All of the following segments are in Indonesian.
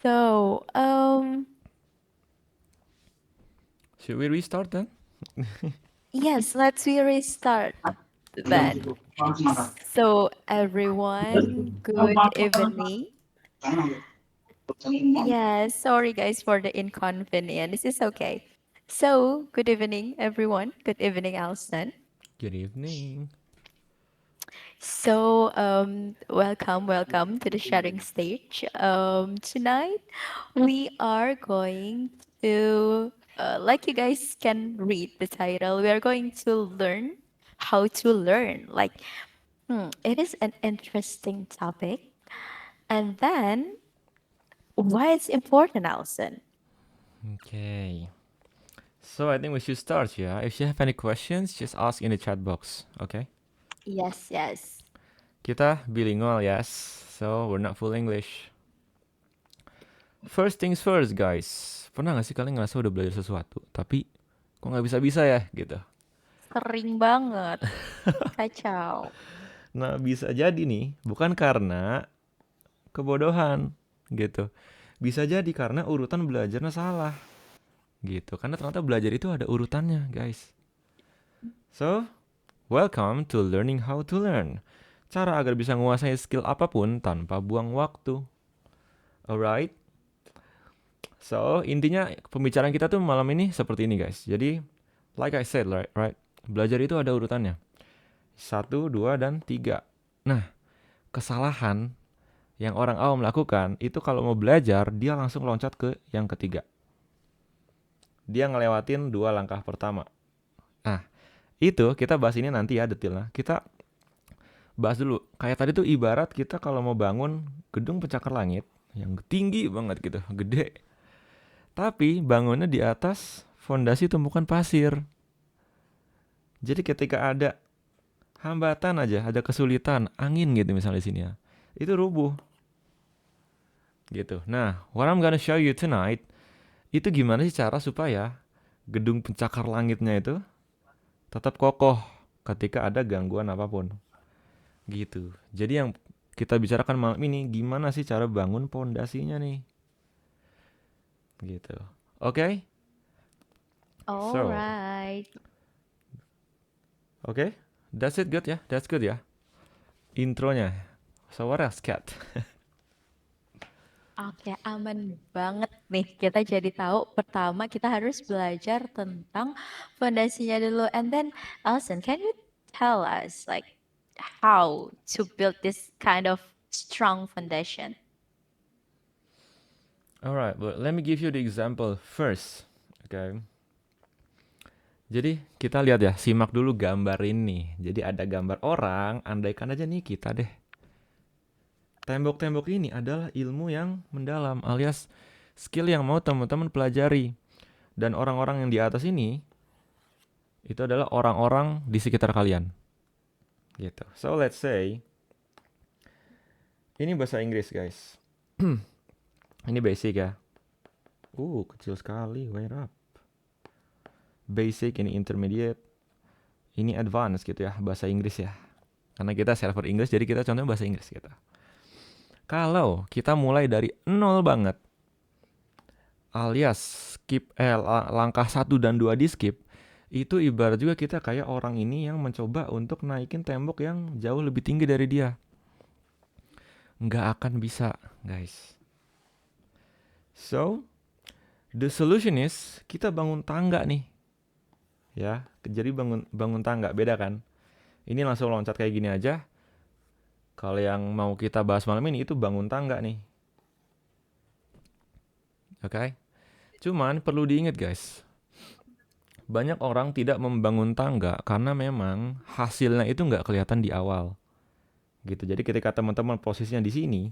So, Should we restart then? yes, let's we restart then. So, everyone, good evening. Yes, sorry guys for the inconvenience. This is okay. So, good evening, everyone. Good evening, Alston. Good evening. So, welcome to the sharing stage. Tonight, we are going to, like you guys can read the title, we are going to learn how to learn. It is an interesting topic. And then, why it's important, Alison? Okay. So I think we should start, yeah? If you have any questions, just ask in the chat box, okay? Yes, yes. Kita bilingual, yes. So we're not full English. First things first, guys. Pernah gak sih kalian ngerasa udah belajar sesuatu, tapi kok nggak bisa-bisa ya, gitu? Sering banget. Kacau. Nah, bisa jadi nih, bukan karena kebodohan, gitu. Bisa jadi karena urutan belajarnya salah, gitu. Karena ternyata belajar itu ada urutannya, guys. So, welcome to learning how to learn. Cara agar bisa menguasai skill apapun tanpa buang waktu. Alright? So, intinya pembicaraan kita tuh malam ini seperti ini, guys. Jadi, like I said, right? Belajar itu ada urutannya. 1, 2, dan 3. Nah, kesalahan yang orang awam lakukan itu kalau mau belajar, dia langsung loncat ke yang ketiga. Dia ngelewatin 2 langkah pertama. Nah, itu kita bahas ini nanti ya detailnya. Kita bahas dulu. Kayak tadi tuh ibarat kita kalau mau bangun gedung pencakar langit yang tinggi banget gitu, gede. Tapi bangunnya di atas fondasi tumpukan pasir. Jadi ketika ada hambatan aja, ada kesulitan, angin gitu misalnya di sini ya, itu rubuh gitu. Nah, what I'm gonna show you tonight, itu gimana sih cara supaya gedung pencakar langitnya itu tetap kokoh ketika ada gangguan apapun. Gitu. Jadi yang kita bicarakan malam ini gimana sih cara bangun pondasinya nih. Gitu. Oke? So, Alright. oke? That's it good ya? That's good ya? Intronya. So what else, Cat? Oke, aman banget nih. Kita jadi tahu pertama kita harus belajar tentang fondasinya dulu. And then, Alison, can you tell us like how to build this kind of strong foundation? Alright, but let me give you the example first. Okay. Jadi kita lihat ya, simak dulu gambar ini. Jadi ada gambar orang, andaikan aja nih kita deh. Tembok-tembok ini adalah ilmu yang mendalam alias skill yang mau teman-teman pelajari. Dan orang-orang yang di atas ini itu adalah orang-orang di sekitar kalian. Gitu. So let's say ini bahasa Inggris, guys. Ini basic ya. Kecil sekali. Wait up. Basic, ini intermediate, ini advance gitu ya, bahasa Inggris ya. Karena kita server Inggris, jadi kita contohnya bahasa Inggris gitu. Kalau kita mulai dari nol banget, alias skip langkah 1 dan 2 di skip, itu ibarat juga kita kayak orang ini yang mencoba untuk naikin tembok yang jauh lebih tinggi dari dia. Nggak akan bisa, guys. So, the solution is kita bangun tangga nih. Ya, jadi bangun tangga, beda kan? Ini langsung loncat kayak gini aja. Kalau yang mau kita bahas malam ini itu bangun tangga nih. Oke? Cuman perlu diingat guys, banyak orang tidak membangun tangga karena memang hasilnya itu nggak kelihatan di awal. Gitu. Jadi ketika teman-teman posisinya di sini,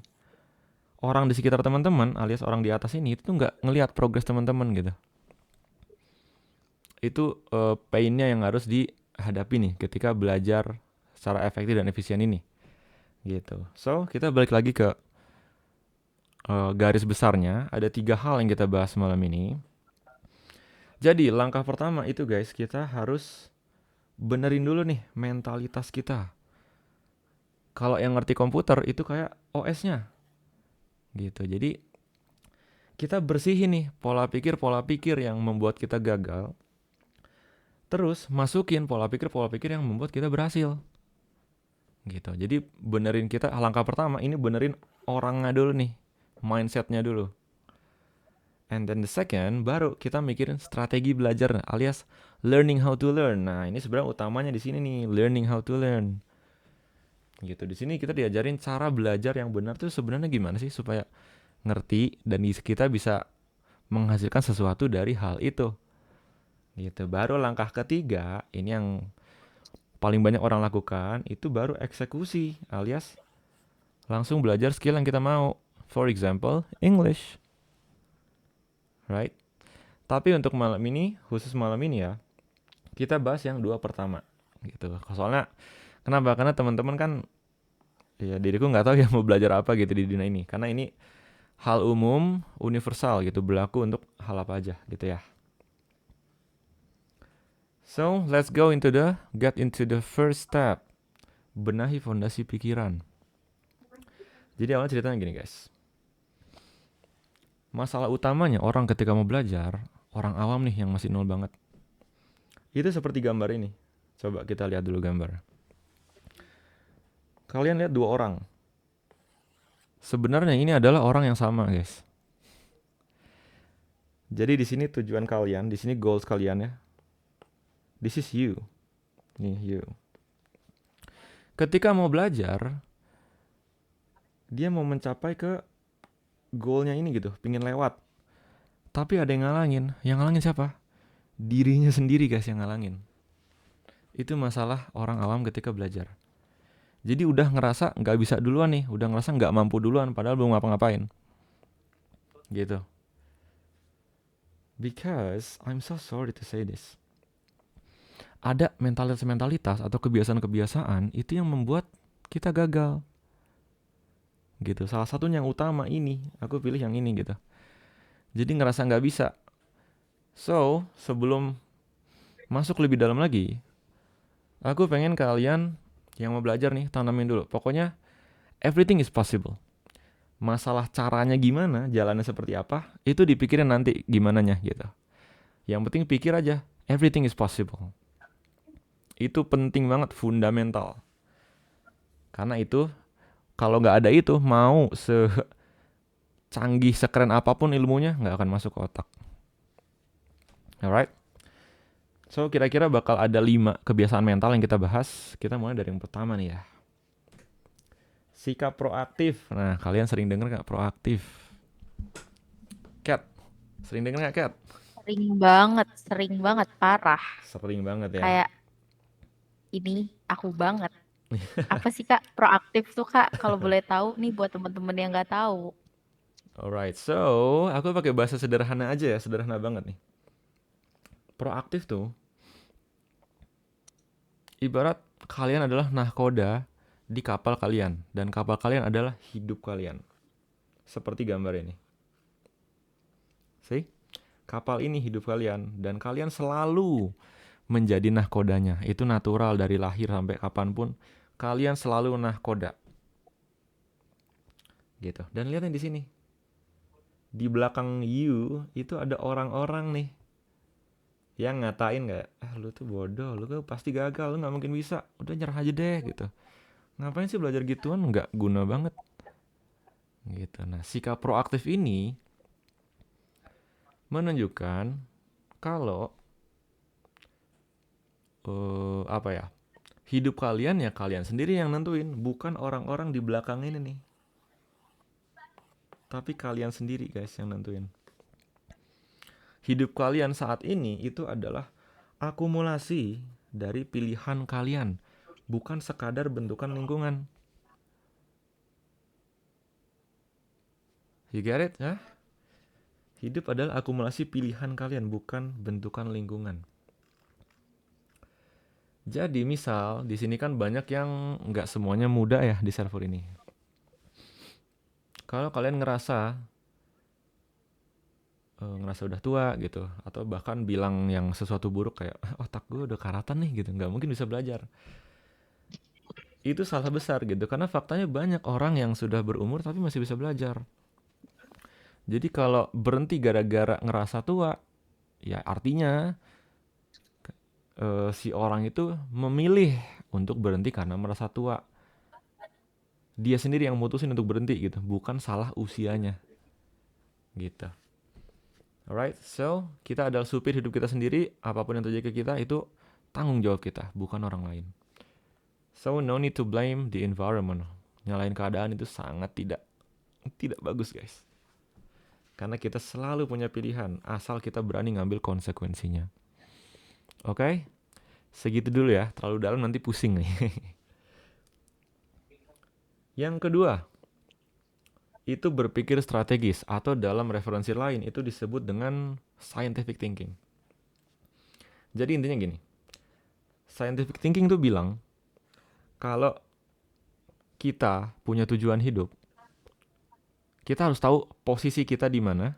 orang di sekitar teman-teman alias orang di atas ini itu nggak ngelihat progres teman-teman gitu. Itu painnya yang harus dihadapi nih ketika belajar secara efektif dan efisien ini. Gitu. So kita balik lagi ke garis besarnya. Ada 3 hal yang kita bahas malam ini. Jadi langkah pertama itu guys, kita harus benerin dulu nih mentalitas kita. Kalau yang ngerti komputer itu kayak OS-nya gitu. Jadi Kita bersihin nih pola pikir yang membuat kita gagal. Terus masukin pola pikir yang membuat kita berhasil. Gitu. Jadi benerin kita langkah pertama ini benerin orangnya dulu nih, mindsetnya dulu. And then the second baru kita mikirin strategi belajar alias learning how to learn. Nah, ini sebenarnya utamanya di sini nih, learning how to learn. Gitu. Di sini kita diajarin cara belajar yang benar tuh sebenarnya gimana sih supaya ngerti dan kita bisa menghasilkan sesuatu dari hal itu. Gitu. Baru langkah ketiga, ini yang paling banyak orang lakukan, itu baru eksekusi alias langsung belajar skill yang kita mau. For example, English, right? Tapi untuk malam ini, khusus malam ini ya, kita bahas yang dua pertama, gitu. Soalnya kenapa? Karena teman-teman kan, ya diriku nggak tahu ya mau belajar apa gitu di dunia ini. Karena ini hal umum, universal gitu, berlaku untuk hal apa aja gitu ya. So, let's get into the first step. Benahi fondasi pikiran. Jadi awalnya ceritanya gini guys. Masalah utamanya orang ketika mau belajar, orang awam nih yang masih nol banget. Itu seperti gambar ini. Coba kita lihat dulu gambar. Kalian lihat dua orang. Sebenarnya ini adalah orang yang sama, guys. Jadi di sini tujuan kalian, di sini goals kalian ya. This is you. Nih, you. Ketika mau belajar, dia mau mencapai ke goalnya ini gitu, pingin lewat. Tapi ada yang ngalangin. Yang ngalangin siapa? Dirinya sendiri guys yang ngalangin. Itu masalah orang awam ketika belajar. Jadi udah ngerasa nggak bisa duluan nih, udah ngerasa nggak mampu duluan, padahal belum ngapa-ngapain. Gitu. Because I'm so sorry to say this. Ada mentalitas-mentalitas atau kebiasaan-kebiasaan itu yang membuat kita gagal. Gitu. Salah satunya yang utama ini, aku pilih yang ini gitu. Jadi ngerasa nggak bisa. So, sebelum masuk lebih dalam lagi, aku pengen kalian yang mau belajar nih, tanamin dulu. Pokoknya, everything is possible. Masalah caranya gimana, jalannya seperti apa, itu dipikirin nanti gimananya gitu. Yang penting pikir aja, everything is possible. Itu penting banget, fundamental. Karena itu, kalau nggak ada itu, mau secanggih, sekeren apapun ilmunya, nggak akan masuk ke otak. Alright? So, kira-kira bakal ada 5 kebiasaan mental yang kita bahas. Kita mulai dari yang pertama nih ya. Sikap proaktif. Nah, kalian sering denger nggak proaktif? Cat, sering denger nggak Cat? Sering banget, parah. Sering banget ya. Kayak ini aku banget. Apa sih Kak proaktif tuh Kak? Kalau boleh tahu nih buat teman-teman yang nggak tahu. Alright, so aku pakai bahasa sederhana aja ya, sederhana banget nih. Proaktif tuh, ibarat kalian adalah nahkoda di kapal kalian, dan kapal kalian adalah hidup kalian. Seperti gambar ini. See? Kapal ini hidup kalian, dan kalian selalu menjadi nahkodanya. Itu natural dari lahir sampai kapanpun. Kalian selalu nahkoda. Gitu. Dan lihat di sini. Di belakang you itu ada orang-orang nih yang ngatain kayak, lu tuh bodoh, lu tuh pasti gagal, lu nggak mungkin bisa, udah nyerah aja deh gitu. Ngapain sih belajar gituan, nggak guna banget. Gitu. Nah, sikap proaktif ini menunjukkan kalau apa ya? Hidup kalian ya kalian sendiri yang nentuin, bukan orang-orang di belakang ini nih. Tapi kalian sendiri guys yang nentuin. Hidup kalian saat ini itu adalah akumulasi dari pilihan kalian, bukan sekadar bentukan lingkungan. You get it? Ya? Hidup adalah akumulasi pilihan kalian, bukan bentukan lingkungan. Jadi misal di sini kan banyak yang nggak semuanya muda ya di server ini. Kalau kalian ngerasa udah tua gitu, atau bahkan bilang yang sesuatu buruk kayak otak gue udah karatan nih gitu, nggak mungkin bisa belajar. Itu salah besar gitu, karena faktanya banyak orang yang sudah berumur tapi masih bisa belajar. Jadi kalau berhenti gara-gara ngerasa tua, ya artinya si orang itu memilih untuk berhenti karena merasa tua. Dia sendiri yang mutusin untuk berhenti gitu, bukan salah usianya gitu. Alright, so kita adalah supir hidup kita sendiri. Apapun yang terjadi ke kita itu tanggung jawab kita, bukan orang lain. So no need to blame the environment. Nyalain keadaan itu sangat tidak bagus guys. Karena kita selalu punya pilihan, asal kita berani ngambil konsekuensinya. Oke, segitu dulu ya. Terlalu dalam nanti pusing nih. Yang kedua, itu berpikir strategis atau dalam referensi lain itu disebut dengan scientific thinking. Jadi intinya gini, scientific thinking tuh bilang kalau kita punya tujuan hidup, kita harus tahu posisi kita di mana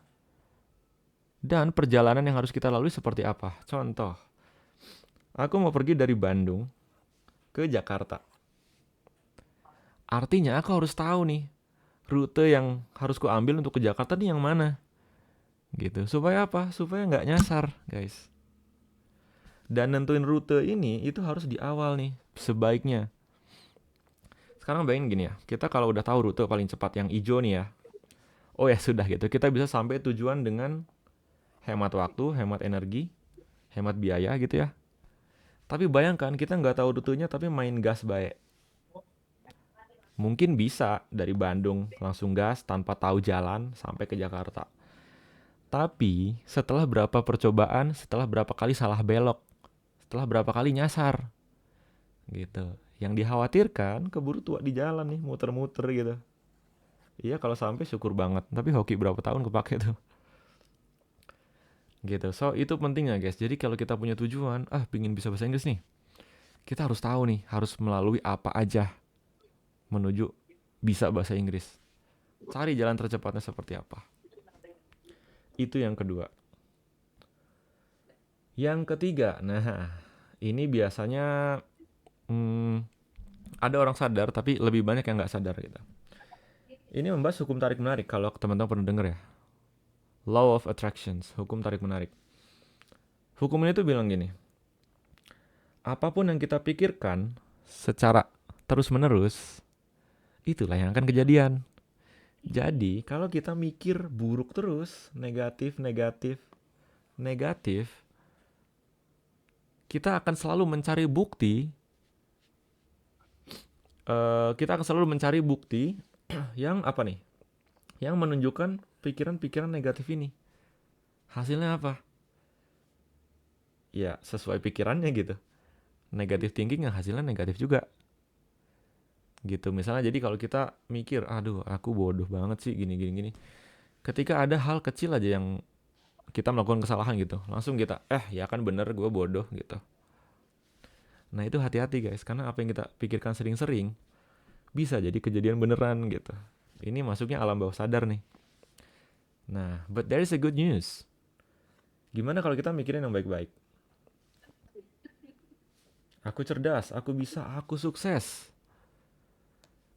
dan perjalanan yang harus kita lalui seperti apa. Contoh, aku mau pergi dari Bandung ke Jakarta. Artinya aku harus tahu nih rute yang harus ku ambil untuk ke Jakarta nih yang mana. Gitu. Supaya apa? Supaya nggak nyasar, guys. Dan nentuin rute ini itu harus di awal nih, sebaiknya. Sekarang bayangin gini ya, kita kalau udah tahu rute paling cepat yang hijau nih ya, oh ya sudah gitu, kita bisa sampai tujuan dengan hemat waktu, hemat energi, hemat biaya gitu ya. Tapi bayangkan kita nggak tahu rutenya tapi main gas baik. Mungkin bisa dari Bandung langsung gas tanpa tahu jalan sampai ke Jakarta. Tapi setelah berapa percobaan, setelah berapa kali salah belok, setelah berapa kali nyasar gitu. Yang dikhawatirkan keburu tua di jalan nih, muter-muter gitu. Iya kalau sampai syukur banget, tapi hoki berapa tahun kepake tuh. Gitu. So itu pentingnya guys. Jadi kalau kita punya tujuan, pingin bisa bahasa Inggris nih. Kita harus tahu nih, harus melalui apa aja menuju bisa bahasa Inggris. Cari jalan tercepatnya seperti apa. Itu yang kedua. Yang ketiga, nah ini biasanya hmm, ada orang sadar tapi lebih banyak yang nggak sadar gitu. Ini membahas hukum tarik menarik kalau teman-teman pernah dengar ya. Law of Attractions, hukum tarik menarik. Hukum ini tuh bilang gini, apapun yang kita pikirkan secara terus-menerus, itulah yang akan kejadian. Jadi, kalau kita mikir buruk terus, negatif, negatif, negatif, kita akan selalu mencari bukti, yang apa nih? Yang menunjukkan pikiran-pikiran negatif ini. Hasilnya apa? Ya, sesuai pikirannya gitu. Negatif thinking yang hasilnya negatif juga. Gitu. Misalnya jadi kalau kita mikir, aduh, aku bodoh banget sih gini gini gini. Ketika ada hal kecil aja yang kita melakukan kesalahan gitu, langsung kita, ya kan bener gue bodoh gitu. Nah itu hati-hati guys, karena apa yang kita pikirkan sering-sering bisa jadi kejadian beneran gitu. Ini masuknya alam bawah sadar nih. Nah, but there is a good news. Gimana kalau kita mikirin yang baik-baik? Aku cerdas, aku bisa, aku sukses.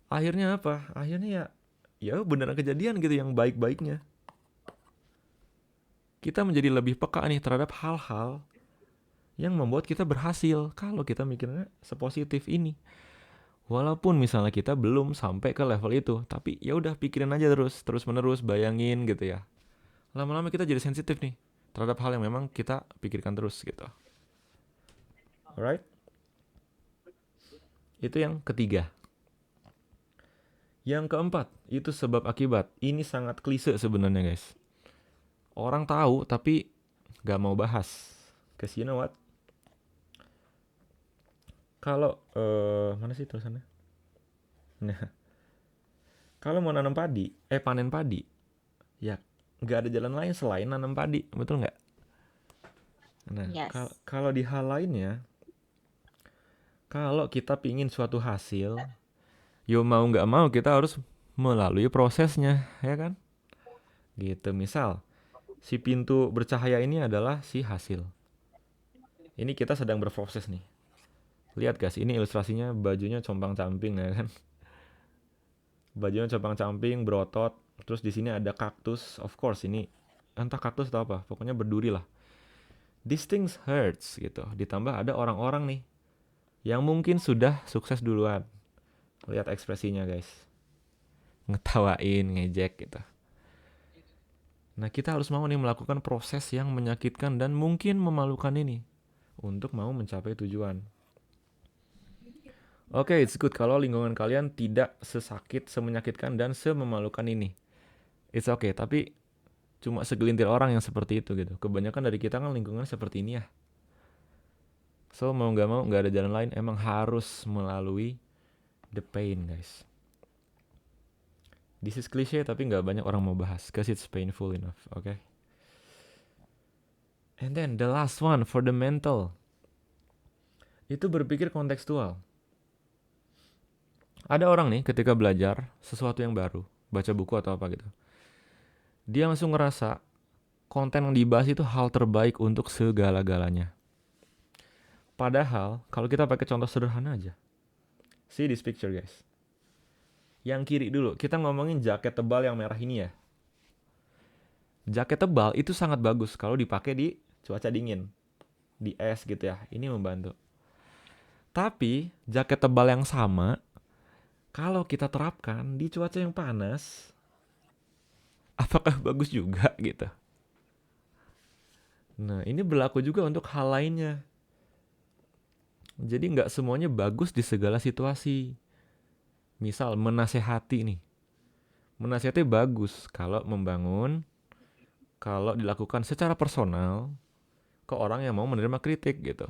Akhirnya apa? Akhirnya ya beneran kejadian gitu yang baik-baiknya. Kita menjadi lebih peka nih terhadap hal-hal yang membuat kita berhasil kalau kita mikirnya sepositif ini. Walaupun misalnya kita belum sampai ke level itu, tapi ya udah pikirin aja terus menerus bayangin gitu ya. Lama-lama kita jadi sensitif nih terhadap hal yang memang kita pikirkan terus gitu. Alright? Itu yang ketiga. Yang keempat, itu sebab akibat. Ini sangat klise sebenarnya guys. Orang tahu tapi gak mau bahas. Cause you know what? Kalau mana sih tulisannya? Nah, kalau mau nanam padi, panen padi, ya nggak ada jalan lain selain nanam padi, betul nggak? Nah, Yes. kalau di hal lainnya, kalau kita pingin suatu hasil, yo mau nggak mau kita harus melalui prosesnya, ya kan? Gitu. Misal, si pintu bercahaya ini adalah si hasil. Ini kita sedang berproses nih. Lihat guys, ini ilustrasinya bajunya compang camping ya kan? Bajunya compang camping, berotot, Terus di sini ada kaktus, of course ini entah kaktus atau apa, pokoknya berduri lah. These things hurts gitu. Ditambah ada orang-orang nih yang mungkin sudah sukses duluan. Lihat ekspresinya guys. Ngetawain, ngejek gitu. Nah, kita harus mau nih melakukan proses yang menyakitkan dan mungkin memalukan ini untuk mau mencapai tujuan. Oke, it's good kalau lingkungan kalian tidak sesakit, semenyakitkan, dan sememalukan ini. It's okay, tapi cuma segelintir orang yang seperti itu gitu. Kebanyakan dari kita kan lingkungan seperti ini ya. So, mau nggak ada jalan lain, emang harus melalui the pain, guys. This is cliche, tapi nggak banyak orang mau bahas, cause it's painful enough, okay? And then the last one for the mental. Itu berpikir kontekstual. Ada orang nih ketika belajar sesuatu yang baru, baca buku atau apa gitu. Dia langsung ngerasa konten yang dibahas itu hal terbaik untuk segala-galanya. Padahal kalau kita pakai contoh sederhana aja. See this picture guys. Yang kiri dulu, kita ngomongin jaket tebal yang merah ini ya. Jaket tebal itu sangat bagus kalau dipakai di cuaca dingin. Di es gitu ya, ini membantu. Tapi jaket tebal yang sama kalau kita terapkan di cuaca yang panas, apakah bagus juga gitu? Nah, ini berlaku juga untuk hal lainnya. Jadi nggak semuanya bagus di segala situasi. Misal menasehati nih. Menasehati bagus kalau membangun, kalau dilakukan secara personal ke orang yang mau menerima kritik gitu.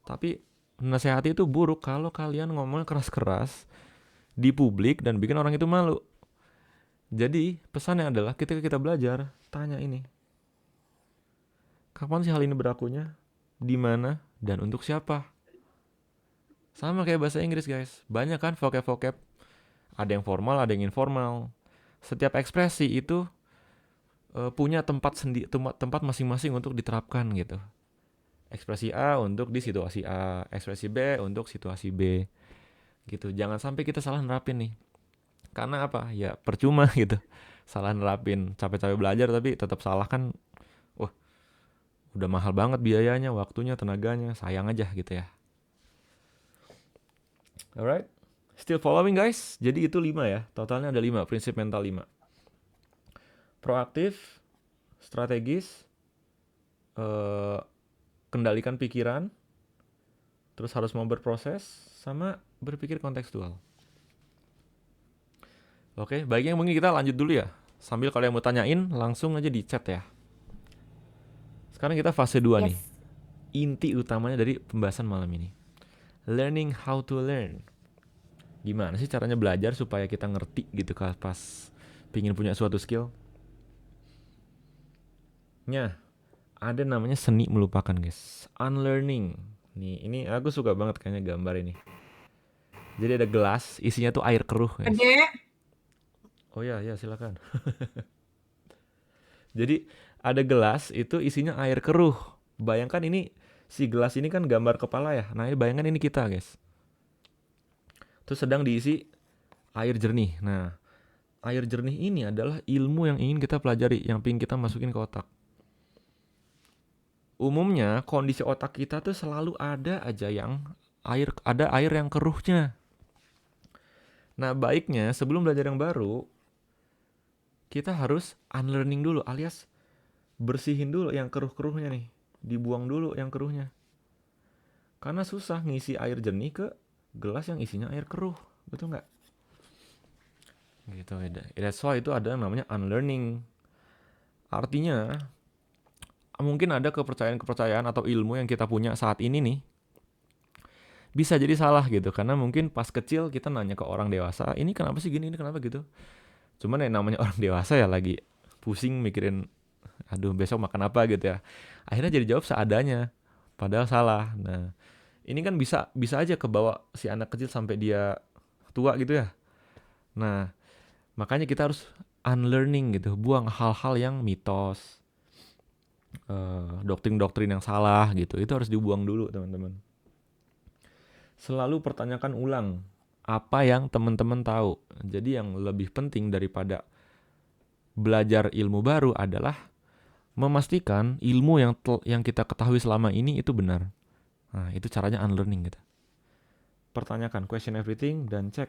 Tapi menasehati itu buruk kalau kalian ngomong keras-keras di publik dan bikin orang itu malu. Jadi pesannya adalah ketika kita belajar, tanya ini. Kapan sih hal ini berlakunya? Di mana? Dan untuk siapa? Sama kayak bahasa Inggris guys. Banyak kan vocab-vocab. Ada yang formal, ada yang informal. Setiap ekspresi itu punya tempat masing-masing untuk diterapkan gitu. Ekspresi A untuk di situasi A, ekspresi B untuk situasi B. Gitu. Jangan sampai kita salah nerapin nih. Karena apa? Ya percuma gitu. Salah nerapin, capek-capek belajar tapi tetap salah kan. Wah, udah mahal banget biayanya, waktunya, tenaganya, sayang aja gitu ya. Alright. Still following guys? Jadi itu 5 ya. Totalnya ada 5, prinsip mental 5. Proaktif, strategis, eh, kendalikan pikiran, terus harus mau berproses, sama berpikir kontekstual. Oke, baiknya mungkin kita lanjut dulu ya. Sambil kalian mau tanyain, langsung aja di chat ya. Sekarang kita fase 2 nih. Yes. Inti utamanya dari pembahasan malam ini. Learning how to learn. Gimana sih caranya belajar supaya kita ngerti gitu pas pingin punya suatu skill? Nya, ada namanya seni melupakan guys. Unlearning. Nih, ini aku suka banget kayaknya gambar ini. Jadi ada gelas, isinya tuh air keruh guys. Gede. Oh ya, ya silakan. Jadi ada gelas itu isinya air keruh. Bayangkan ini si gelas ini kan gambar kepala ya. Nah, ini bayangkan ini kita guys. Terus sedang diisi air jernih. Nah, air jernih ini adalah ilmu yang ingin kita pelajari, yang ingin kita masukin ke otak. Umumnya kondisi otak kita tuh selalu ada aja yang ada air yang keruhnya. Nah, baiknya sebelum belajar yang baru, kita harus unlearning dulu alias bersihin dulu yang keruh-keruhnya nih. Dibuang dulu yang keruhnya. Karena susah ngisi air jernih ke gelas yang isinya air keruh. Betul nggak? Gitu. That's why itu ada namanya unlearning. Artinya mungkin ada kepercayaan-kepercayaan atau ilmu yang kita punya saat ini nih bisa jadi salah gitu, karena mungkin pas kecil kita nanya ke orang dewasa, ini kenapa sih gini, ini kenapa gitu. Cuman yang namanya orang dewasa ya lagi pusing mikirin, aduh besok makan apa gitu ya. Akhirnya jadi jawab seadanya, padahal salah. Nah, ini kan bisa aja kebawa si anak kecil sampai dia tua gitu ya. Nah, makanya kita harus unlearning gitu, buang hal-hal yang mitos, doktrin-doktrin yang salah gitu. Itu harus dibuang dulu teman-teman. Selalu pertanyakan ulang apa yang teman-teman tahu. Jadi yang lebih penting daripada Belajar ilmu baru adalah memastikan ilmu yang kita ketahui selama ini itu benar. Nah, itu caranya unlearning gitu. Pertanyakan, question everything, dan cek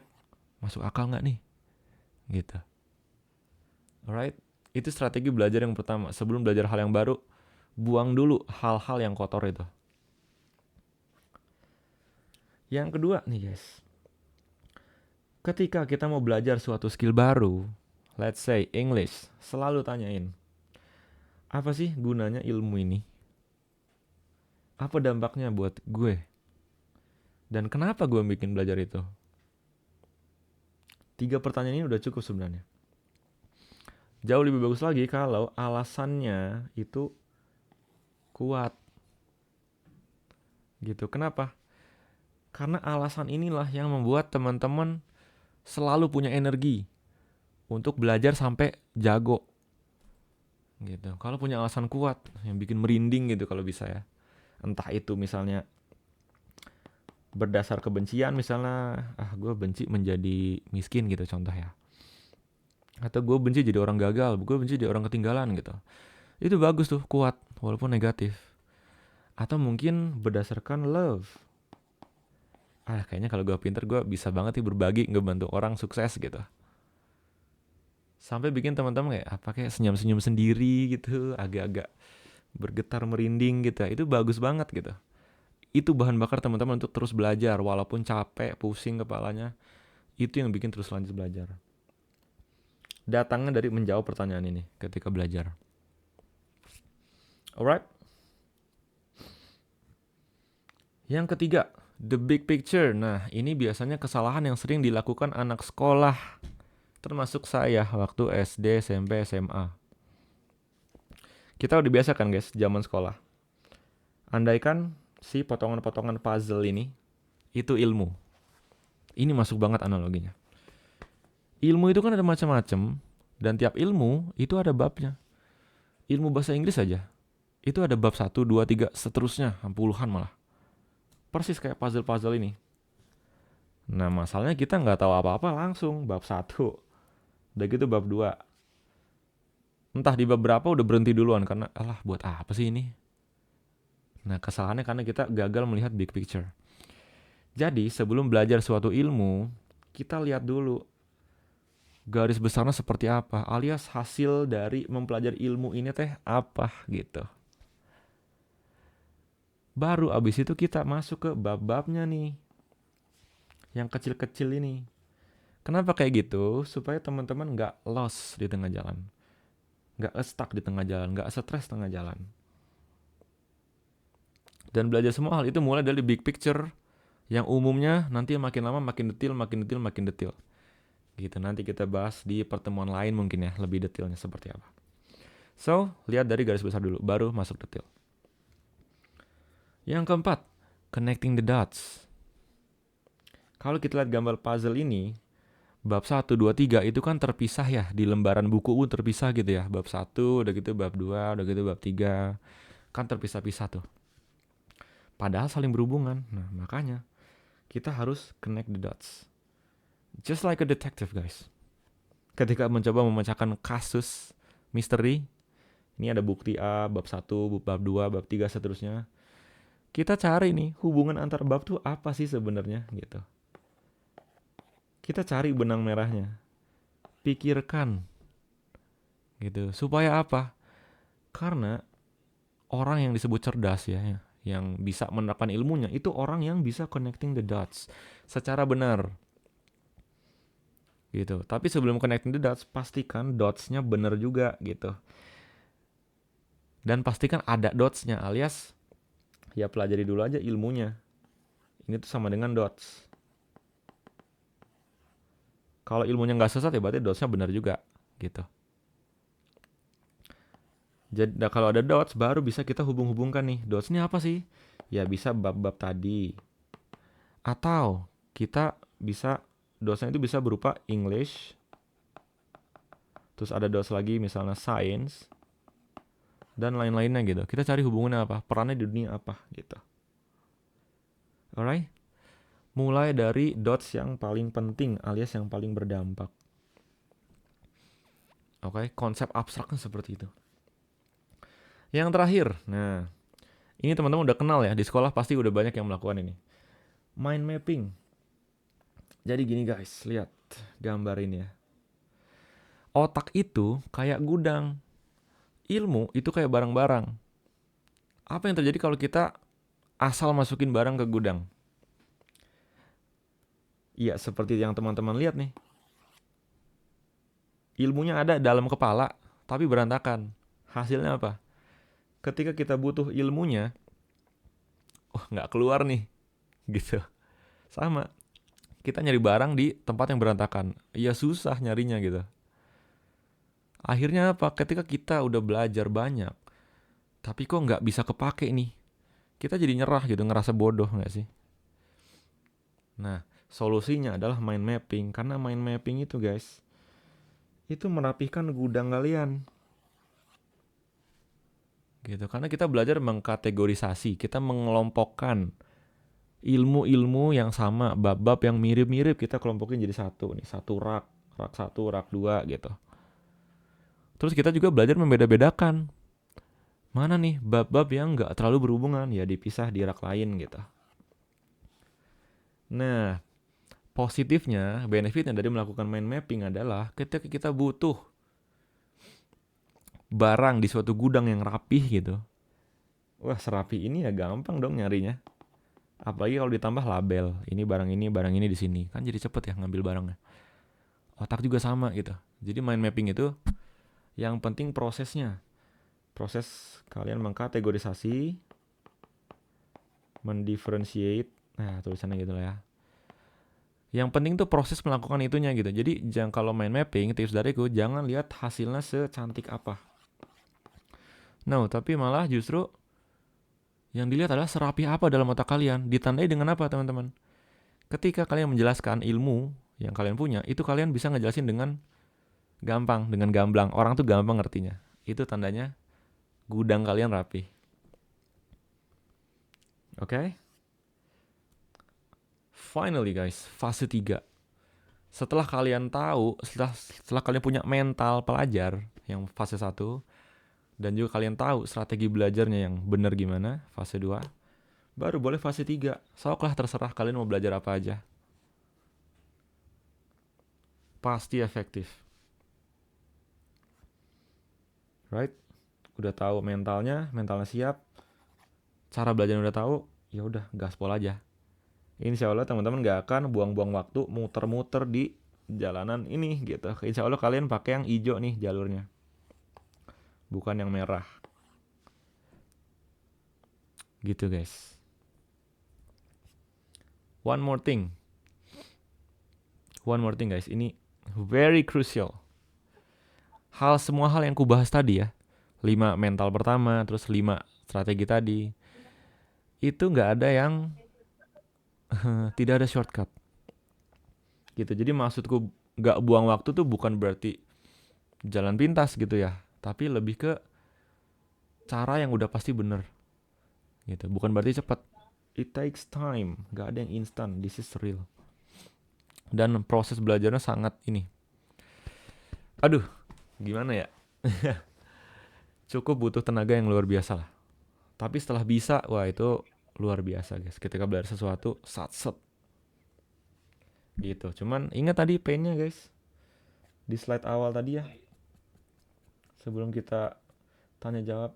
masuk akal nggak nih, gitu. Alright, itu strategi belajar yang pertama. Sebelum belajar hal yang baru, buang dulu hal-hal yang kotor itu. Yang kedua nih guys, ketika kita mau belajar suatu skill baru, let's say English, selalu tanyain, apa sih gunanya ilmu ini? Apa dampaknya buat gue? Dan kenapa gue bikin belajar itu? 3 pertanyaan ini udah cukup sebenarnya. Jauh lebih bagus lagi kalau alasannya itu kuat. Gitu. Kenapa? Karena alasan inilah yang membuat teman-teman selalu punya energi untuk belajar sampai jago. Gitu. Kalau punya alasan kuat yang bikin merinding gitu kalau bisa ya. Entah itu misalnya berdasar kebencian, misalnya gue benci menjadi miskin gitu contoh ya, atau gue benci jadi orang gagal, gue benci jadi orang ketinggalan gitu. Itu bagus tuh, kuat walaupun negatif. Atau mungkin berdasarkan love, kayaknya kalau gue pinter gue bisa banget nih berbagi, ngebantu orang sukses gitu. Sampai bikin teman-teman kayak senyum-senyum sendiri gitu, agak-agak bergetar merinding gitu. Itu bagus banget gitu. Itu bahan bakar teman-teman untuk terus belajar walaupun capek, pusing kepalanya. Itu yang bikin terus lanjut belajar. Datangnya dari menjawab pertanyaan ini ketika belajar. Alright. Yang ketiga, the big picture. Nah, ini biasanya kesalahan yang sering dilakukan anak sekolah, termasuk saya waktu SD, SMP, SMA. Kita udah biasa kan guys, zaman sekolah. Andaikan si potongan-potongan puzzle ini itu ilmu. Ini masuk banget analoginya. Ilmu itu kan ada macam-macam, dan tiap ilmu itu ada babnya. Ilmu bahasa Inggris aja, itu ada bab 1, 2, 3, seterusnya, puluhan malah. Persis kayak puzzle-puzzle ini. Nah, masalahnya kita nggak tahu apa-apa langsung bab 1. Udah gitu bab 2. Entah di bab berapa udah berhenti duluan karena buat apa sih ini? Nah, kesalahannya karena kita gagal melihat big picture. Jadi, sebelum belajar suatu ilmu, kita lihat dulu garis besarnya seperti apa, alias hasil dari mempelajari ilmu ini teh apa gitu. Baru abis itu kita masuk ke bab-babnya nih, yang kecil-kecil ini. Kenapa kayak gitu? Supaya teman-teman nggak lost di tengah jalan, nggak stuck di tengah jalan, nggak stres tengah jalan. Dan belajar semua hal itu mulai dari big picture yang umumnya nanti makin lama makin detail, makin detail, makin detail. Gitu, nanti kita bahas di pertemuan lain mungkin ya, lebih detailnya seperti apa. So, lihat dari garis besar dulu, baru masuk detail. Yang keempat, connecting the dots. Kalau kita lihat gambar puzzle ini, bab 1, 2, 3 itu kan terpisah ya, di lembaran buku pun terpisah gitu ya. Bab 1, udah gitu bab 2, udah gitu bab 3, kan terpisah-pisah tuh. Padahal saling berhubungan. Nah, makanya kita harus connect the dots. Just like a detective guys. Ketika mencoba memecahkan kasus misteri, ini ada bukti A, bab 1, bab 2, bab 3, seterusnya. Kita cari nih hubungan antar bab tuh apa sih sebenarnya gitu. Kita cari benang merahnya. Pikirkan gitu. Supaya apa? Karena orang yang disebut cerdas ya, yang bisa menerapkan ilmunya, itu orang yang bisa connecting the dots secara benar. Gitu. Tapi sebelum connecting the dots, pastikan dotsnya benar juga gitu. Dan pastikan ada dotsnya, alias ya pelajari dulu aja ilmunya. Ini tuh sama dengan dots. Kalau ilmunya nggak sesat ya berarti dotsnya benar juga gitu. Jadi kalau ada dots baru bisa kita hubung-hubungkan nih. Dots ini apa sih? Ya bisa bab-bab tadi. Atau kita bisa, dotsnya itu bisa berupa English. Terus ada dots lagi misalnya science dan lain-lainnya gitu. Kita cari hubungannya apa? Perannya di dunia apa gitu. Alright? Mulai dari dots yang paling penting alias yang paling berdampak. Oke, konsep abstraknya seperti itu. Yang terakhir, nah ini teman-teman udah kenal ya, di sekolah pasti udah banyak yang melakukan ini. Mind mapping. Jadi gini guys, lihat gambar ini ya. Otak itu kayak gudang, ilmu itu kayak barang-barang. Apa yang terjadi kalau kita asal masukin barang ke gudang? Iya, seperti yang teman-teman lihat nih. Ilmunya ada dalam kepala, tapi berantakan. Hasilnya apa? Ketika kita butuh ilmunya, wah nggak keluar nih, gitu. Sama, kita nyari barang di tempat yang berantakan. Ya susah nyarinya gitu. Akhirnya apa? Ketika kita udah belajar banyak, tapi kok nggak bisa kepake nih, kita jadi nyerah gitu, ngerasa bodoh nggak sih? Nah, solusinya adalah mind mapping. Karena mind mapping itu guys, itu merapihkan gudang kalian. Gitu, karena kita belajar mengkategorisasi, kita mengelompokkan ilmu-ilmu yang sama, bab-bab yang mirip-mirip kita kelompokin jadi satu nih, satu rak, rak satu, rak dua gitu. Terus kita juga belajar membeda-bedakan mana nih bab-bab yang nggak terlalu berhubungan, ya dipisah di rak lain gitu. Nah, positifnya, benefitnya dari melakukan mind mapping adalah ketika kita butuh barang di suatu gudang yang rapih gitu, wah serapi ini ya gampang dong nyarinya. Apalagi kalau ditambah label, ini, barang ini di sini, kan jadi cepet ya ngambil barangnya. Otak juga sama gitu. Jadi mind mapping itu yang penting prosesnya. Proses kalian mengkategorisasi, mendifferentiate, nah tulisannya gitu lah ya. Yang penting tuh proses melakukan itunya gitu. Jadi jangan, kalau mind mapping, tips dariku jangan lihat hasilnya secantik apa. No, tapi malah justru yang dilihat adalah serapi apa dalam otak kalian. Ditandai dengan apa teman-teman? Ketika kalian menjelaskan ilmu yang kalian punya, itu kalian bisa ngejelasin dengan gampang, dengan gamblang. Orang tuh gampang ngertinya. Itu tandanya gudang kalian rapi. Oke? Okay? Finally guys, fase 3. Setelah kalian tahu, setelah kalian punya mental pelajar yang fase 1, dan juga kalian tahu strategi belajarnya yang benar gimana, fase 2, baru boleh fase 3. Soklah terserah kalian mau belajar apa aja. Pasti efektif. Right? Udah tahu mentalnya siap, cara belajarnya udah tahu, ya udah gaspol aja. Insya Allah teman-teman gak akan buang-buang waktu muter-muter di jalanan ini gitu. Insya Allah kalian pakai yang hijau nih jalurnya, bukan yang merah. Gitu guys. One more thing. One more thing guys, ini very crucial. Semua hal yang kubahas tadi ya, 5 mental pertama, terus 5 strategi tadi, itu nggak ada yang tidak ada shortcut. Gitu. Jadi maksudku nggak buang waktu tuh bukan berarti jalan pintas gitu ya, tapi lebih ke cara yang udah pasti bener. Gitu. Bukan berarti cepat. It takes time. Nggak ada yang instan. This is real. Dan proses belajarnya sangat ini. Aduh, gimana ya? Cukup butuh tenaga yang luar biasa lah. Tapi setelah bisa, wah itu luar biasa guys. Ketika belajar sesuatu, sat-set. Gitu. Cuman ingat tadi painnya guys. Di slide awal tadi ya. Sebelum kita tanya jawab.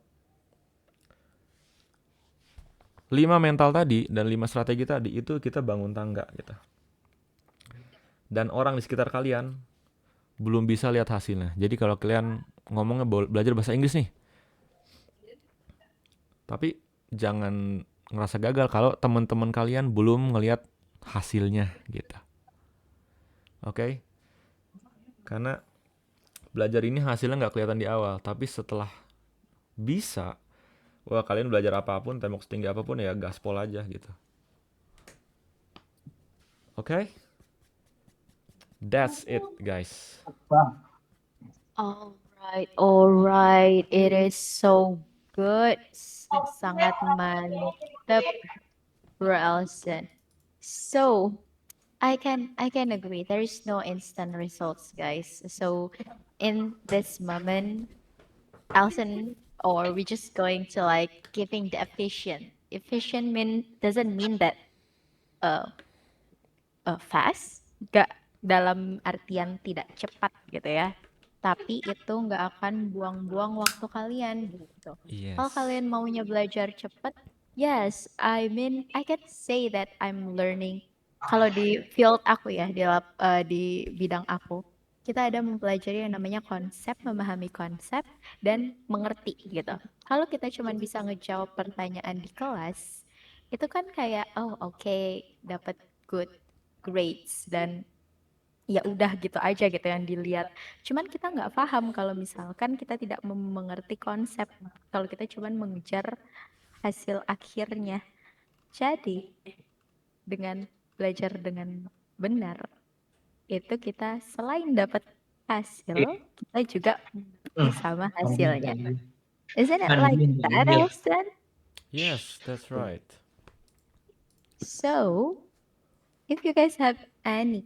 5 mental tadi dan 5 strategi tadi itu kita bangun tangga gitu. Dan orang di sekitar kalian belum bisa lihat hasilnya. Jadi kalau kalian ngomongnya belajar bahasa Inggris nih, tapi jangan ngerasa gagal kalau teman-teman kalian belum ngelihat hasilnya gitu. Oke? Okay? Karena belajar ini hasilnya nggak kelihatan di awal, tapi setelah bisa, wah kalian belajar apapun, tembok setinggi apapun ya gaspol aja gitu. Oke? Okay? That's it guys. All right. It is so good. Sangat mantap, Bro Elson. So, I can agree. There is no instant results, guys. So in this moment, Alison, or we just going to like giving the efficient. Efficient doesn't mean that uh, fast, gak dalam artian tidak cepat gitu ya. Tapi itu nggak akan buang-buang waktu kalian gitu. Kalau Yes. kalian maunya belajar cepat, yes, I mean I can say that I'm learning. Kalau di field aku ya, di bidang aku, kita ada mempelajari yang namanya konsep, memahami konsep, dan mengerti gitu. Kalau kita cuma bisa ngejawab pertanyaan di kelas, itu kan kayak, oh oke, dapat good grades dan ya udah gitu aja gitu yang dilihat. Cuman kita nggak paham kalau misalkan kita tidak mengerti konsep, kalau kita cuman mengejar hasil akhirnya. Jadi dengan belajar dengan benar itu kita selain dapat hasil, kita juga mengerti sama hasilnya. Isn't it like that, Yes. Elson? Yes, that's right. So, if you guys have any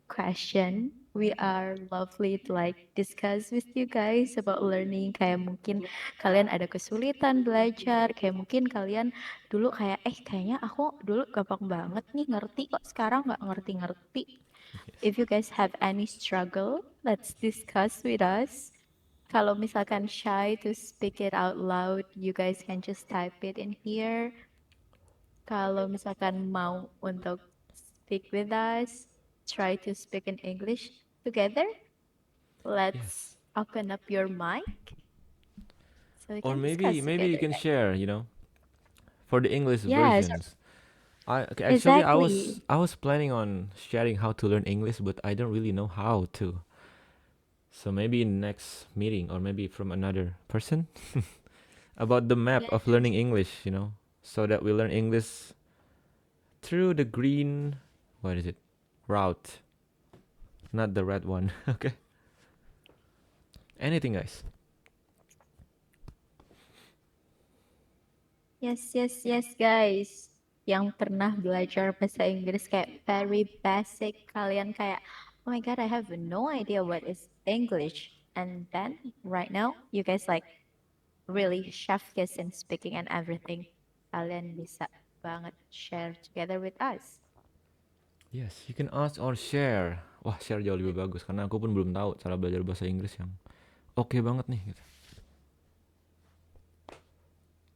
question, we are lovely to like discuss with you guys about learning. Kayak mungkin kalian ada kesulitan belajar, kayak mungkin kalian dulu kayak kayaknya aku dulu gampang banget nih ngerti kok sekarang nggak ngerti-ngerti. Yes. If you guys have any struggle, let's discuss with us. Kalau misalkan shy to speak it out loud, you guys can just type it in here. Kalau misalkan mau untuk speak with us, try to speak in English together. Yes. Let's open up your mic so we Or can maybe discuss maybe you together, can guys. share, for the English Yes, versions. I okay, actually exactly. I was planning on sharing how to learn English, but I don't really know how to. So maybe in next meeting or maybe from another person about the map of learning English, so that we learn English through the green, what is it? Route, not the red one. Okay. Anything, guys. Yes, yes, yes, guys. Yang pernah belajar bahasa Inggris kayak very basic, kalian kayak, oh my God, I have no idea what is English. And then right now, you guys like really chef kiss in speaking and everything. Kalian bisa banget share together with us. Yes, you can ask or share. Wah, share jauh lebih bagus karena aku pun belum tahu cara belajar bahasa Inggris yang oke banget nih gitu.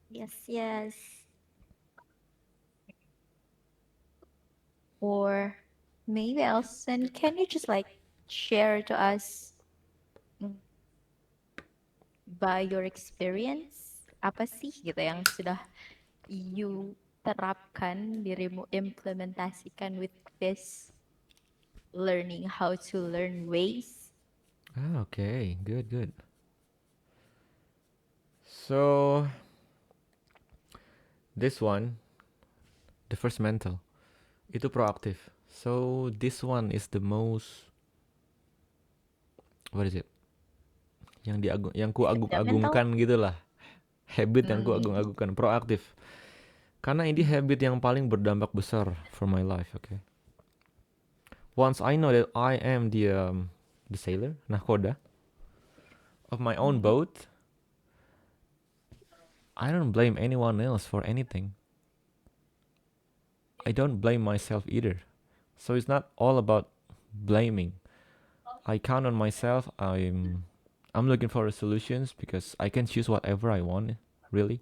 Yes, yes. Or maybe Elson, can you just like share to us mm, by your experience apa sih gitu yang sudah you terapkan, dirimu implementasikan with this learning how to learn ways? Ah, okay. Good, good. So, this one, the first mental, itu proaktif. So, this one is the most, what is it? Yang ku Fundamental? agung-agungkan gitulah. Habit yang ku Hmm. agung-agungkan, proaktif. Karena ini habit yang paling berdampak besar for my life, okay? Once I know that I am the sailor, nahkoda, of my own Mhm. boat, I don't blame anyone else for anything. I don't blame myself either. So it's not all about blaming. I count on myself. I'm looking for solutions because I can choose whatever I want, really.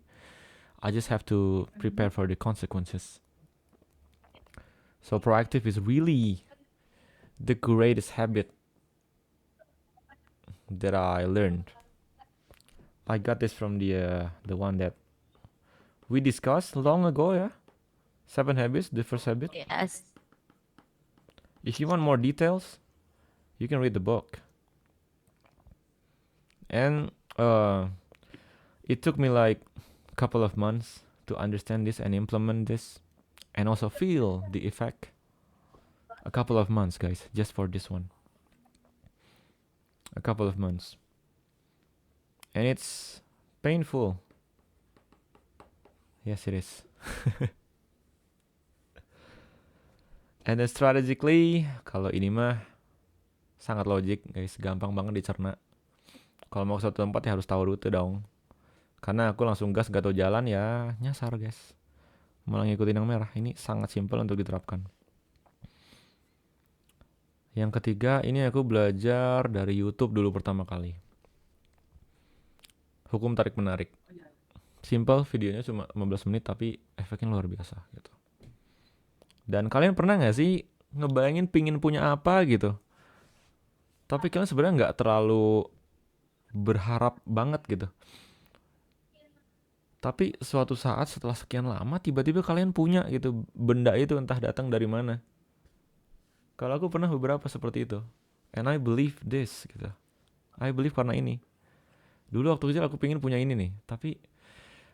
I just have to prepare Mhm. for the consequences. So proactive is really the greatest habit that I learned. I got this from the one that we discussed long ago, yeah. 7 habits, the first habit. Yes. If you want more details, you can read the book. And it took me like a couple of months to understand this and implement this and also feel the effect. A couple of months, guys, just for this one. A couple of months. And it's painful. Yes, it is. And then strategically, kalau ini mah sangat logik guys, gampang banget dicerna. Kalau mau ke suatu tempat ya harus tahu rute dong. Karena aku langsung gas gak tahu jalan ya nyasar guys. Malah ngikutin yang merah. Ini sangat simpel untuk diterapkan. Yang ketiga, ini aku belajar dari YouTube dulu pertama kali. Hukum tarik menarik. Simple, videonya cuma 15 menit tapi efeknya luar biasa gitu. Dan kalian pernah nggak sih ngebayangin pingin punya apa gitu? Tapi kalian sebenarnya nggak terlalu berharap banget gitu. Tapi suatu saat setelah sekian lama tiba-tiba kalian punya gitu benda itu entah datang dari mana. Kalau aku pernah beberapa seperti itu. And I believe this gitu. I believe karena ini. Dulu waktu kecil aku pingin punya ini nih, tapi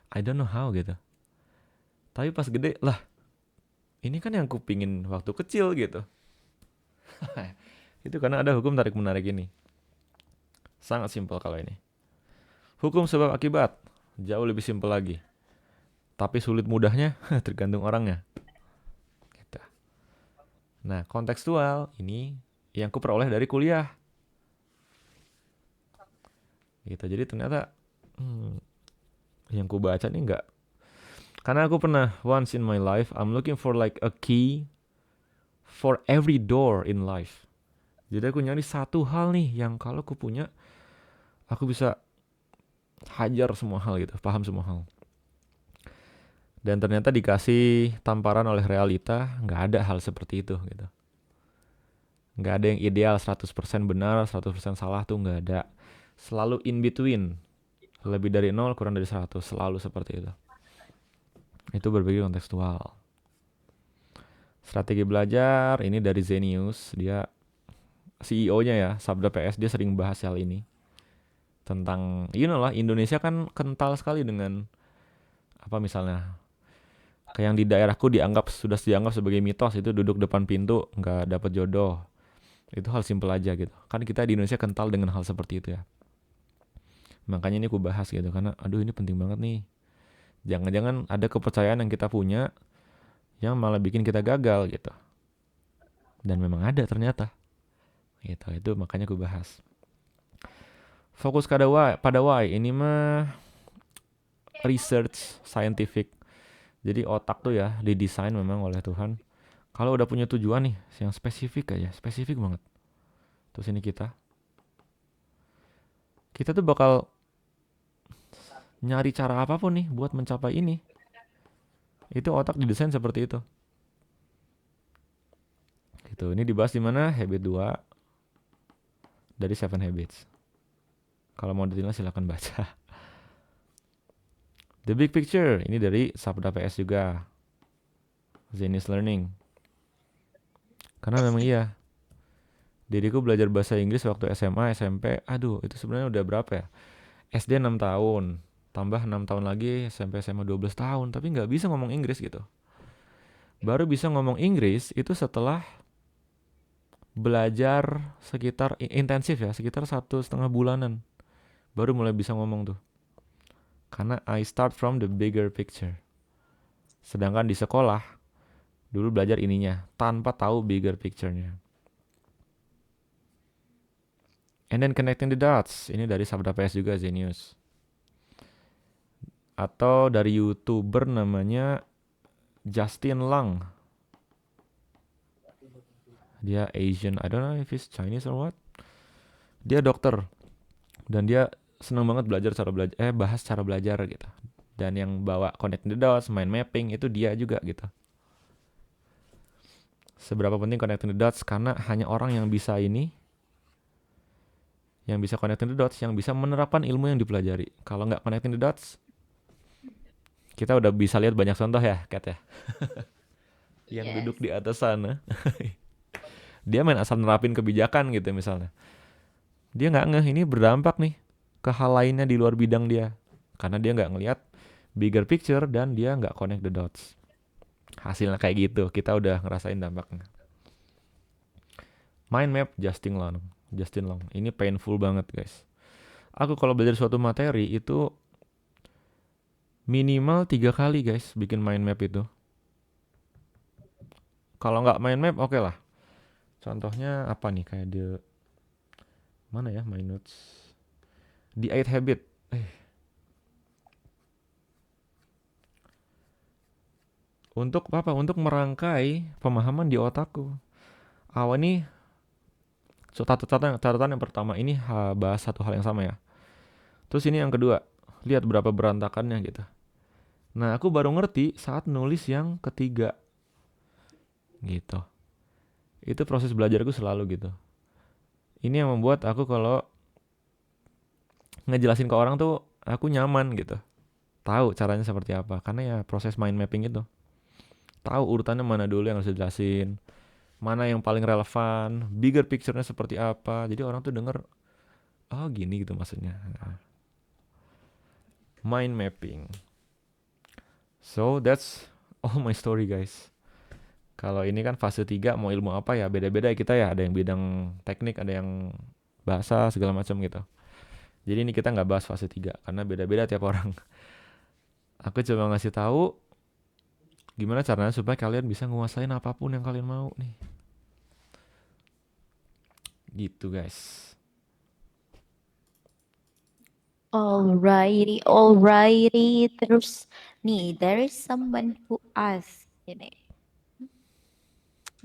I don't know how gitu. Tapi pas gede lah, ini kan yang aku pingin waktu kecil gitu. Itu karena ada hukum tarik menarik ini. Sangat simpel kalau ini. Hukum sebab akibat jauh lebih simpel lagi. Tapi sulit mudahnya tergantung orangnya. Gitu. Nah, kontekstual ini yang ku peroleh dari kuliah. Gitu. Jadi ternyata yang ku baca nih enggak. Karena aku pernah once in my life I'm looking for like a key for every door in life. Jadi aku nyari satu hal nih yang kalau aku punya aku bisa hajar semua hal gitu, paham semua hal. Dan ternyata dikasih tamparan oleh realita, nggak ada hal seperti itu gitu. Nggak ada yang ideal 100% benar, 100% salah tuh nggak ada. Selalu in between. Lebih dari 0, kurang dari 100, selalu seperti itu. Itu berbagai kontekstual. Strategi belajar, ini dari Zenius, dia CEO-nya ya, Sabda PS, dia sering bahas hal ini. Tentang, you know lah, Indonesia kan kental sekali dengan, apa misalnya, kayak yang di daerahku sudah dianggap sebagai mitos, itu duduk depan pintu, nggak dapat jodoh. Itu hal simpel aja gitu. Kan kita di Indonesia kental dengan hal seperti itu ya. Makanya ini aku bahas gitu, karena aduh ini penting banget nih. Jangan-jangan ada kepercayaan yang kita punya yang malah bikin kita gagal gitu. Dan memang ada ternyata. Gitu, itu makanya aku bahas. Fokus pada why. Ini mah research scientific. Jadi otak tuh ya didesain memang oleh Tuhan. Kalau udah punya tujuan nih, yang spesifik aja, spesifik banget. Terus ini kita tuh bakal nyari cara apapun nih buat mencapai ini. Itu otak didesain seperti itu. Gitu. Ini dibahas di mana? Habit 2 dari Seven Habits. Kalau mau detailnya silahkan baca. The Big Picture, ini dari Sabda PS juga. Zenius Learning. Karena memang iya. Diriku belajar bahasa Inggris waktu SMA, SMP. Aduh, itu sebenarnya udah berapa ya? SD 6 tahun. Tambah 6 tahun lagi, SMP SMA 12 tahun. Tapi nggak bisa ngomong Inggris gitu. Baru bisa ngomong Inggris itu setelah belajar sekitar intensif ya, sekitar 1,5 bulanan. Baru mulai bisa ngomong tuh. Karena I start from the bigger picture. Sedangkan di sekolah, dulu belajar ininya, tanpa tahu bigger picture-nya. And then connecting the dots, ini dari Sabda PS juga, Zenius. Atau dari YouTuber namanya Justin Lang. Dia Asian, I don't know if he's Chinese or what. Dia dokter. Dan dia seneng banget bahas cara belajar gitu. Dan yang bawa connecting the dots, mind mapping, itu dia juga gitu. Seberapa penting connecting the dots, karena hanya orang yang bisa ini, yang bisa connecting the dots, yang bisa menerapkan ilmu yang dipelajari. Kalau nggak connecting the dots, kita udah bisa lihat banyak contoh ya, Kat ya. Yang Yes. duduk di atas sana. Dia main asal nerapin kebijakan gitu misalnya. Dia nggak ngeh ini berdampak nih ke hal lainnya di luar bidang dia. Karena dia nggak ngelihat bigger picture dan dia nggak connect the dots. Hasilnya kayak gitu, kita udah ngerasain dampaknya. Mind map Justin Long. Ini painful banget guys. Aku kalau belajar suatu materi itu minimal 3 kali guys bikin mind map itu. Kalau nggak mind map, oke lah. Contohnya apa nih? Kayak di mana ya? My notes. The Eight Habit. Untuk apa? Untuk merangkai pemahaman di otakku. Awal nih, catatan yang pertama ini bahas satu hal yang sama ya. Terus ini yang kedua, lihat berapa berantakannya gitu. Nah, aku baru ngerti saat nulis yang ketiga gitu. Itu proses belajarku selalu gitu. Ini yang membuat aku kalau ngejelasin ke orang tuh aku nyaman gitu. Tahu caranya seperti apa karena ya proses mind mapping itu. Tahu urutannya mana dulu yang harus dijelasin, mana yang paling relevan, bigger picture-nya seperti apa. Jadi orang tuh denger, oh gini gitu maksudnya. Mind mapping. So that's all my story guys. Kalau ini kan fase 3 mau ilmu apa ya beda-beda ya kita ya. Ada yang bidang teknik, ada yang bahasa segala macam gitu. Jadi ini kita nggak bahas fase 3 karena beda-beda tiap orang. Aku coba ngasih tahu gimana caranya supaya kalian bisa nguasain apapun yang kalian mau nih. Gitu guys. Alrighty, alrighty. Terus nih, there is someone who asked ini.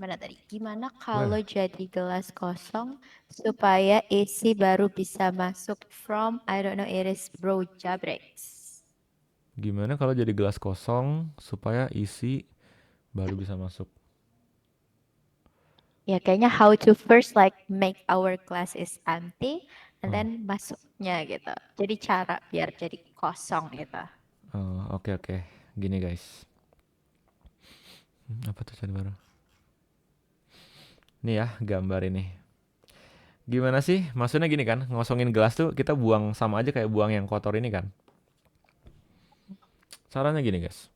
Mana tadi? Gimana Wah, kalau jadi gelas kosong supaya isi baru bisa masuk from I don't know it is bro Jabreks. gimana kalau jadi gelas kosong supaya isi baru bisa masuk? Ya kayaknya how to first like make our glass is empty and Oh, then masuknya gitu. Jadi cara biar jadi kosong gitu. oke oke. Gini guys. Apa tuh cara baru? Nih ya gambar ini. Gimana sih? Maksudnya gini kan, ngosongin gelas tuh kita buang sama aja kayak buang yang kotor ini kan. Caranya gini guys.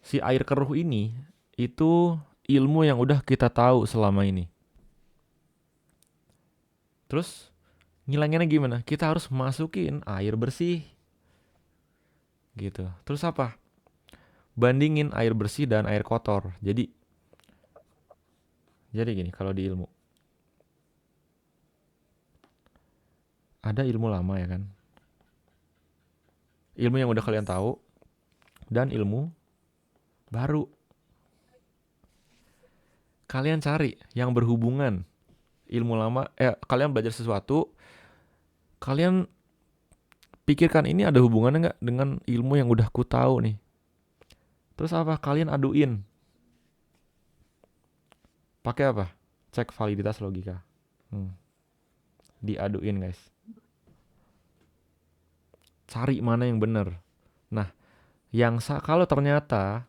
Si air keruh ini itu ilmu yang udah kita tahu selama ini. Terus ngilanginnya gimana? Kita harus masukin air bersih gitu. Terus apa? Bandingin air bersih dan air kotor. Jadi gini kalau di ilmu. Ada ilmu lama ya kan? Ilmu yang udah kalian tahu dan ilmu baru. Kalian cari yang berhubungan. Ilmu lama kalian belajar sesuatu, kalian pikirkan ini ada hubungannya nggak dengan ilmu yang udah ku tahu nih. Terus apa? Kalian aduin. Pakai apa? Cek validitas logika. Hmm. Diaduin guys. Cari mana yang benar. Nah, kalau ternyata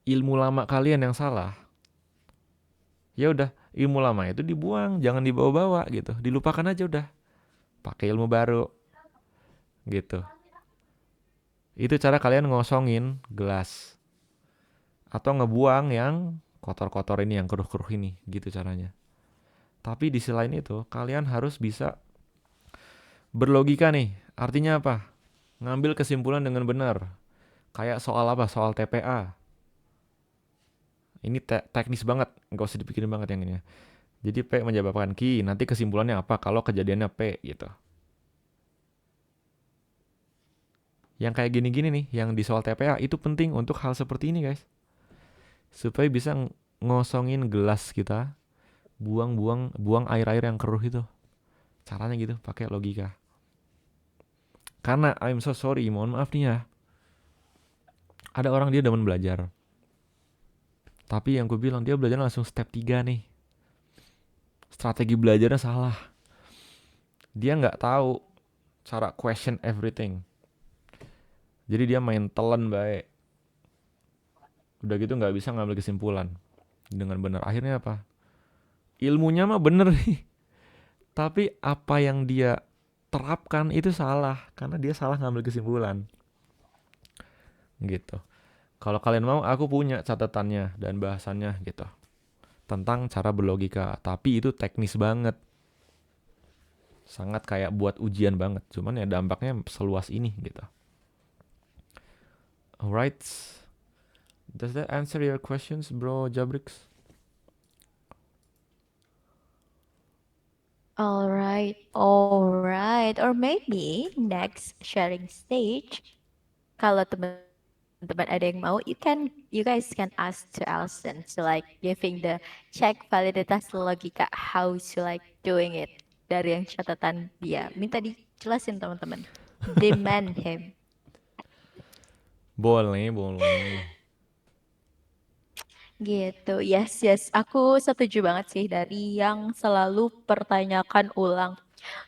ilmu lama kalian yang salah, ya udah ilmu lama itu dibuang, jangan dibawa-bawa gitu. Dilupakan aja udah. Pakai ilmu baru gitu. Itu cara kalian ngosongin gelas atau ngebuang yang kotor-kotor ini, yang keruh-keruh ini, gitu caranya. Tapi di sisi lain itu, kalian harus bisa berlogika nih. Artinya apa? Ngambil kesimpulan dengan benar. Kayak soal apa? Soal TPA. Ini teknis banget, nggak usah dipikirin banget yang ini ya. Jadi P menyebabkan Q, nanti kesimpulannya apa kalau kejadiannya P gitu. Yang kayak gini-gini nih, yang di soal TPA itu penting untuk hal seperti ini guys. Supaya bisa ngosongin gelas kita, buang air-air yang keruh itu. Caranya gitu, pakai logika. Karena I'm so sorry, mohon maaf nih ya. Ada orang dia demen belajar. Tapi yang gue bilang dia belajar langsung step 3 nih. Strategi belajarnya salah. Dia nggak tahu cara question everything. Jadi dia main telan baik. Udah gitu nggak bisa ngambil kesimpulan dengan benar. Akhirnya apa? Ilmunya mah bener nih. Tapi apa yang dia terapkan itu salah. Karena dia salah ngambil kesimpulan. Gitu. Kalau kalian mau, aku punya catatannya dan bahasannya gitu. Tentang cara berlogika. Tapi itu teknis banget. Sangat kayak buat ujian banget. Cuman ya dampaknya seluas ini gitu. Alright. Does that answer your questions, bro Jabrix? All right. Or maybe next sharing stage, kalau teman-teman ada yang mau, you guys can ask to Alison. So like giving the check validitas logika how to like doing it dari yang catatan dia. Minta dijelasin teman-teman. Demand him. Boleh, boleh. Gitu. Yes, yes. Aku setuju banget sih dari yang selalu pertanyakan ulang.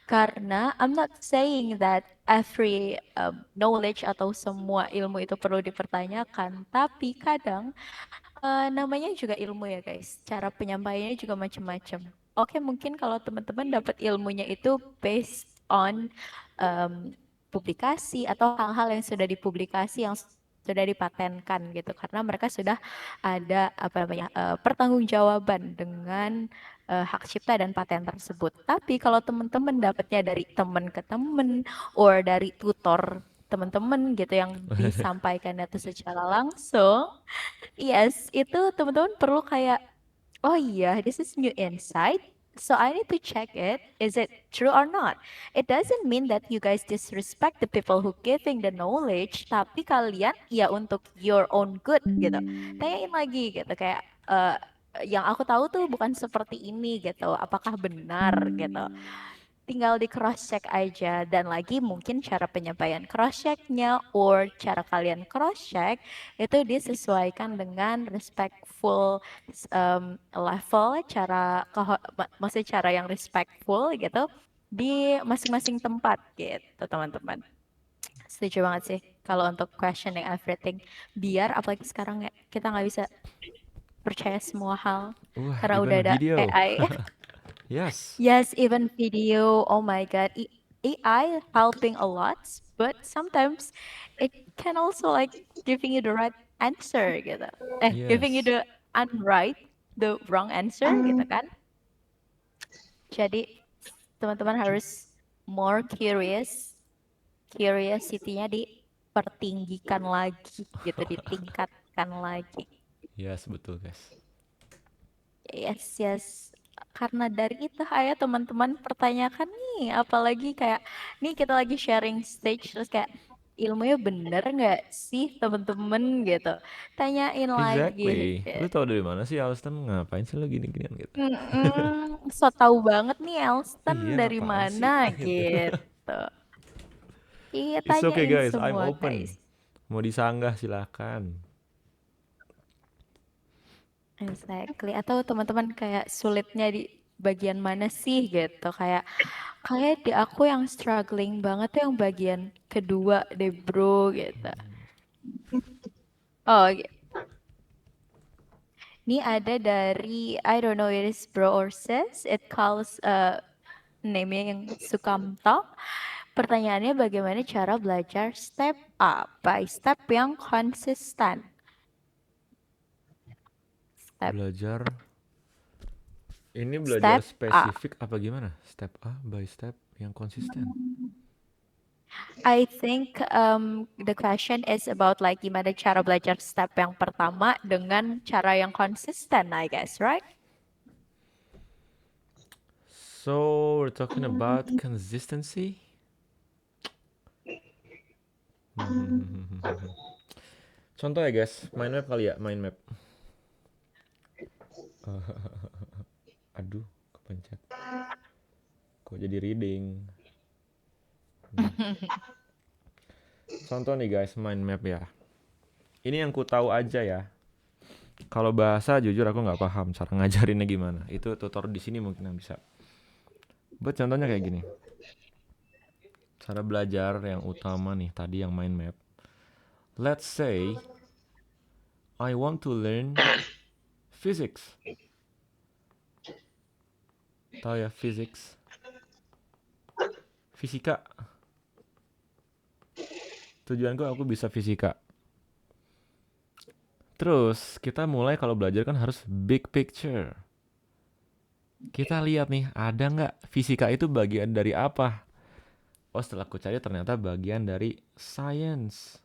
Karena I'm not saying that every knowledge atau semua ilmu itu perlu dipertanyakan, tapi kadang namanya juga ilmu ya guys. Cara penyampaiannya juga macam-macam. Oke, mungkin kalau teman-teman dapat ilmunya itu based on em, publikasi atau hal-hal yang sudah dipublikasi yang sudah dipatenkan gitu karena mereka sudah ada apa namanya pertanggungjawaban dengan hak cipta dan paten tersebut. Tapi kalau teman-teman dapatnya dari teman ke teman or dari tutor teman-teman gitu yang disampaikan itu secara langsung. Yes, itu teman-teman perlu kayak, oh iya, this is new insight. So I need to check it. Is it true or not? It doesn't mean that you guys disrespect the people who giving the knowledge, tapi kalian ya untuk your own good gitu. Tanyain lagi gitu kayak yang aku tahu tuh bukan seperti ini gitu. Apakah benar gitu? Tinggal di cross check aja dan lagi mungkin cara penyampaian cross checknya or cara kalian cross check itu disesuaikan dengan respectful level cara maksudnya cara yang respectful gitu di masing-masing tempat gitu teman-teman. Setuju banget sih kalau untuk questioning everything biar apalagi sekarang ya kita nggak bisa percaya semua hal karena udah Even ada video. AI. Yes. Yes, even video. Oh my God, AI helping a lot, but sometimes it can also like giving you the right answer gitu. Giving you Yes. the unright, the wrong answer gitu kan. Jadi teman-teman harus more curious, curiosity-nya dipertinggikan lagi gitu, ditingkatkan lagi. Yes, betul, guys. Yes, yes. Karena dari itu ayo teman-teman pertanyakan nih, apalagi kayak nih kita lagi sharing stage terus kayak ilmunya bener nggak sih teman-teman gitu. Tanyain lagi. Exactly. Lu tau dari mana sih Alston ngapain sih lu gini-ginian gitu? So tahu banget nih Elston Iya, dari apaan mana sih gitu. gitu. Iya, It's okay tanyain guys, I'm semua guys. open. Mau disanggah silakan. Exactly. Atau teman-teman kayak sulitnya di bagian mana sih gitu. Kayak di aku yang struggling banget tuh yang bagian kedua deh bro gitu. Oh, ini ada dari I don't know it is bro or sis. It calls name-nya yang Sukamto. Pertanyaannya bagaimana cara belajar step up by step yang konsisten. Step Belajar ini belajar step up. spesifik apa gimana? Step A by step yang konsisten. I think the question is about like gimana cara belajar step yang pertama dengan cara yang konsisten, I guess, right? So we're talking about consistency. Contoh ya guys, mind map kali ya, mind map. Aduh, kepencet. Kok jadi reading? Contoh nih guys, mind map ya. Ini yang ku tahu aja ya. Kalau bahasa jujur aku nggak paham cara ngajarinnya gimana. Itu tutor di sini mungkin yang bisa. Buat contohnya kayak gini. Cara belajar yang utama nih tadi yang mind map. Let's say I want to learn physics. Tahu ya physics? Fisika. Tujuanku aku bisa fisika. Terus kita mulai kalau belajar kan harus big picture. Kita lihat nih, ada nggak fisika itu bagian dari apa? Oh, setelah aku cari ternyata bagian dari science.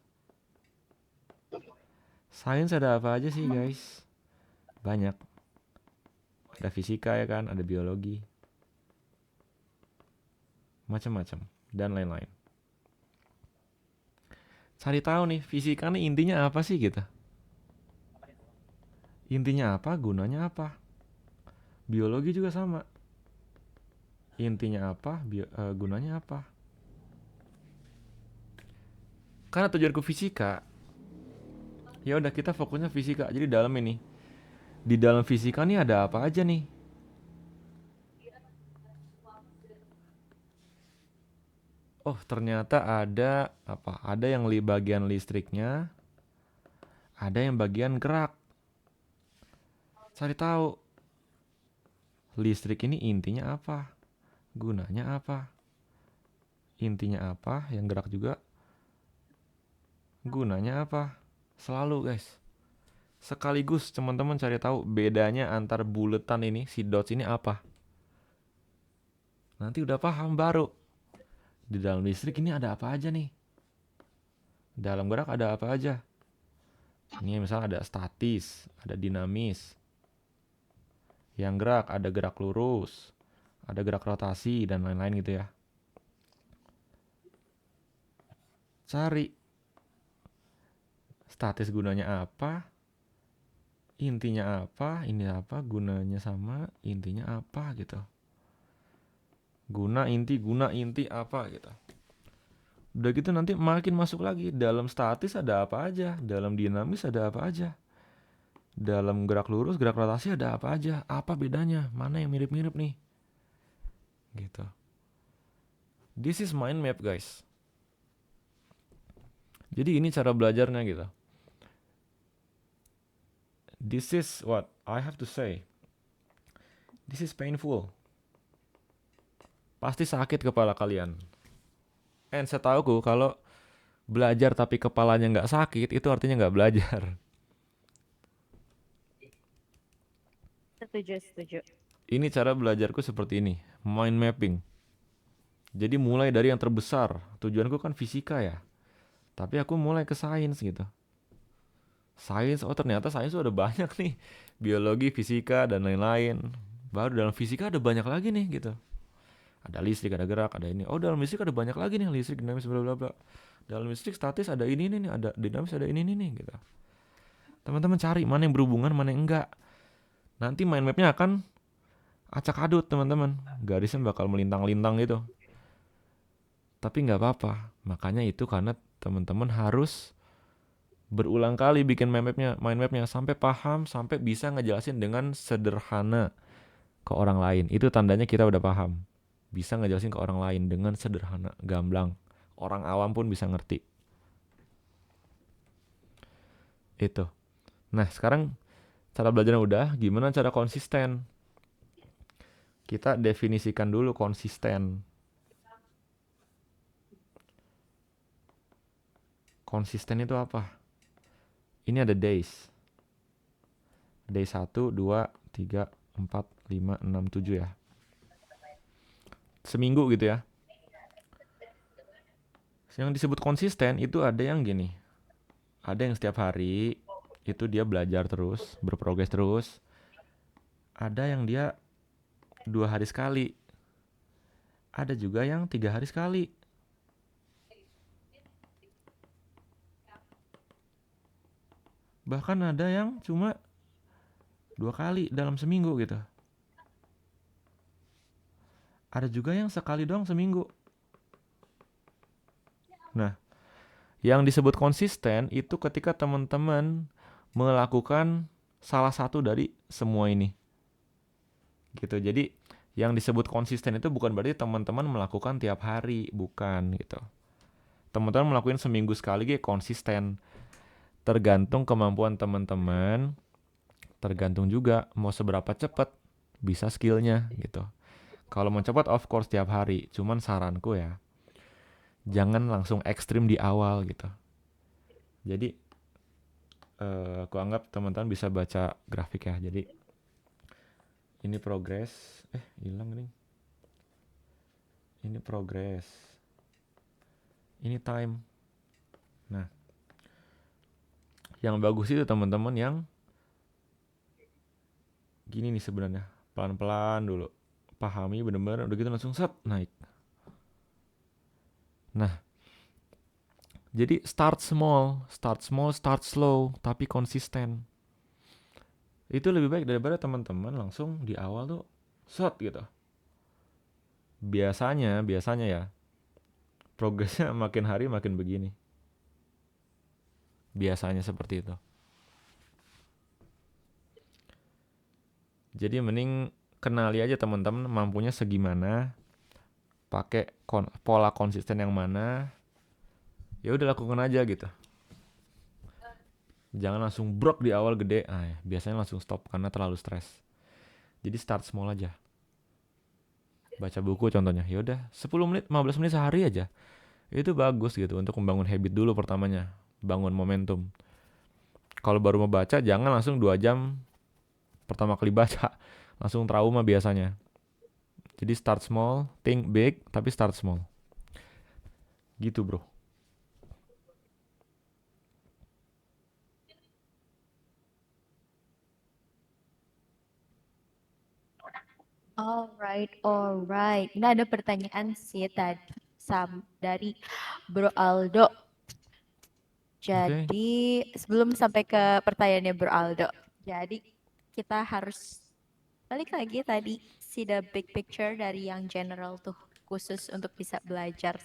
Sains ada apa aja sih guys? Banyak. Ada fisika ya kan, ada biologi, macam-macam dan lain-lain. Cari tahu nih, fisika nih intinya apa sih gitu. Intinya apa, gunanya apa. Biologi juga sama. Intinya apa, gunanya apa. Karena tujuanku fisika, ya udah kita fokusnya fisika. Jadi dalam ini, di dalam fisika nih ada apa aja nih? Oh, ternyata ada apa? Ada yang bagian listriknya, ada yang bagian gerak. Cari tahu listrik ini intinya apa, gunanya apa, intinya apa, yang gerak juga gunanya apa. Selalu guys. Sekaligus teman-teman cari tahu bedanya antar buletan ini, si dots ini apa. Nanti udah paham baru. Di dalam listrik ini ada apa aja nih? Dalam gerak ada apa aja? Ini misalnya ada statis, ada dinamis. Yang gerak ada gerak lurus, ada gerak rotasi dan lain-lain gitu ya. Cari statis gunanya apa, intinya apa, ini apa, gunanya sama, intinya apa gitu. Guna inti apa gitu. Udah gitu nanti makin masuk lagi. Dalam statis ada apa aja, dalam dinamis ada apa aja, dalam gerak lurus, gerak rotasi ada apa aja, apa bedanya, mana yang mirip-mirip nih, gitu. This is mind map guys. Jadi ini cara belajarnya gitu. This is what I have to say. This is painful. Pasti sakit kepala kalian. And saya tahu kalau belajar tapi kepalanya nggak sakit itu artinya nggak belajar. Setuju, setuju. Ini cara belajarku seperti ini, mind mapping. Jadi mulai dari yang terbesar. Tujuanku kan fisika ya. Tapi aku mulai ke sains gitu. Sains, oh ternyata sains tuh ada banyak nih. Biologi, fisika, dan lain-lain. Baru dalam fisika ada banyak lagi nih gitu. Ada listrik, ada gerak, ada ini. Oh dalam listrik ada banyak lagi nih. Listrik, dinamis, bla bla bla. Dalam listrik statis ada ini nih, ada dinamis, ada ini nih gitu. Teman-teman cari mana yang berhubungan, mana yang enggak. Nanti mind mapnya akan acak adut teman-teman. Garisnya bakal melintang-lintang gitu. Tapi nggak apa-apa. Makanya itu karena teman-teman harus berulang kali bikin mind mapnya sampai paham, sampai bisa ngejelasin dengan sederhana ke orang lain. Itu tandanya kita udah paham. Bisa ngejelasin ke orang lain dengan sederhana, gamblang. Orang awam pun bisa ngerti. Itu. Nah, sekarang cara belajarnya udah, gimana cara konsisten? Kita definisikan dulu konsisten. Konsisten itu apa? Ini ada days. Day 1, 2, 3, 4, 5, 6, 7 ya. Seminggu gitu ya. Yang disebut konsisten itu ada yang gini. Ada yang setiap hari itu dia belajar terus, berprogres terus. Ada yang dia 2 hari sekali. Ada juga yang 3 hari sekali. Bahkan ada yang cuma 2 kali dalam seminggu gitu. Ada juga yang sekali doang seminggu. Nah, yang disebut konsisten itu ketika teman-teman melakukan salah satu dari semua ini. Gitu. Jadi yang disebut konsisten itu bukan berarti teman-teman melakukan tiap hari, bukan gitu. Teman-teman melakukan seminggu sekali gitu konsisten. Tergantung kemampuan teman-teman, tergantung juga mau seberapa cepat bisa skillnya gitu. Kalau mau cepat of course tiap hari, cuman saranku ya jangan langsung ekstrim di awal gitu. Jadi aku anggap teman-teman bisa baca grafik ya. Jadi ini progress, hilang nih. Ini progress, ini time. Nah, Yang bagus itu teman-teman yang gini nih sebenarnya. Pelan-pelan dulu. Pahami bener-bener udah gitu langsung set naik. Nah, jadi start small, start slow, tapi konsisten. Itu lebih baik daripada teman-teman langsung di awal tuh set gitu. Biasanya ya, progresnya makin hari makin begini. Biasanya seperti itu. Jadi mending kenali aja teman-teman mampunya segimana, pakai pola konsisten yang mana. Ya udah lakukan aja gitu. Jangan langsung brok di awal gede. Biasanya langsung stop karena terlalu stres. Jadi start small aja. Baca buku contohnya. Ya udah 10 menit, 15 menit sehari aja. Itu bagus gitu untuk membangun habit dulu pertamanya. Bangun momentum. Kalau baru mau baca jangan langsung 2 jam pertama kali baca. Langsung trauma biasanya. Jadi start small, think big, tapi start small. Gitu bro. Alright, alright. Ini ada pertanyaan sih tadi dari Bro Aldo. Oke. Jadi sebelum sampai ke pertanyaannya Bro Aldo, jadi kita harus balik lagi tadi see the big picture dari yang general tuh khusus untuk bisa belajar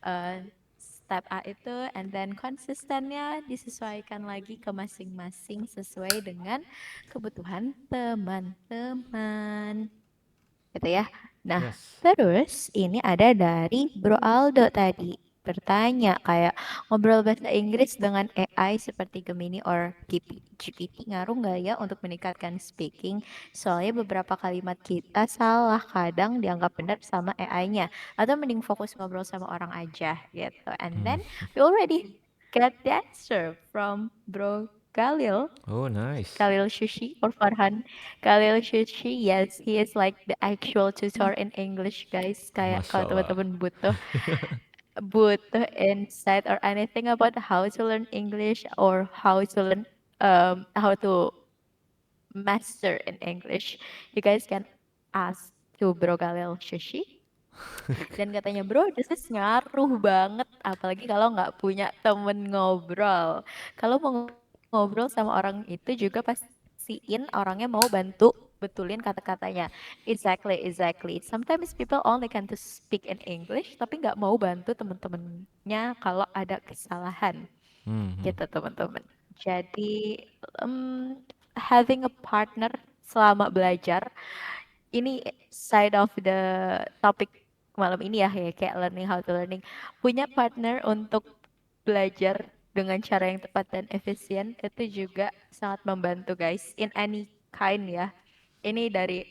eh, step A itu, and then konsistennya disesuaikan lagi ke masing-masing sesuai dengan kebutuhan teman-teman gitu ya. Nah, Yes. terus ini ada dari Bro Aldo tadi bertanya kayak ngobrol bahasa Inggris dengan AI seperti Gemini or GPT ngaruh nggak ya untuk meningkatkan speaking? Soalnya beberapa kalimat kita salah kadang dianggap benar sama AI-nya. Atau mending fokus ngobrol sama orang aja gitu. And Hmm. then we already get the answer from Bro Galil. Oh nice. Khalil Shushi or Farhan. Khalil Shushi, yes, he is like the actual tutor in English, guys. Kayak Masya kalau Allah. teman-teman butuh insight or anything about how to learn English or how to learn how to master in English, you guys can ask to Bro Khalil Shushi. Dan katanya bro, this is ngaruh banget, apalagi kalau nggak punya temen ngobrol. Kalau mau ngobrol sama orang itu juga pastiin orangnya mau bantu betulin kata-katanya. Exactly, exactly. Sometimes people only can to speak in English, tapi nggak mau bantu temen-temennya kalau ada kesalahan Hmm, hmm. gitu teman-teman. Jadi having a partner selama belajar ini side of the topic malam ini ya, kayak learning how to learning, punya partner untuk belajar dengan cara yang tepat dan efisien itu juga sangat membantu guys in any kind ya. Ini dari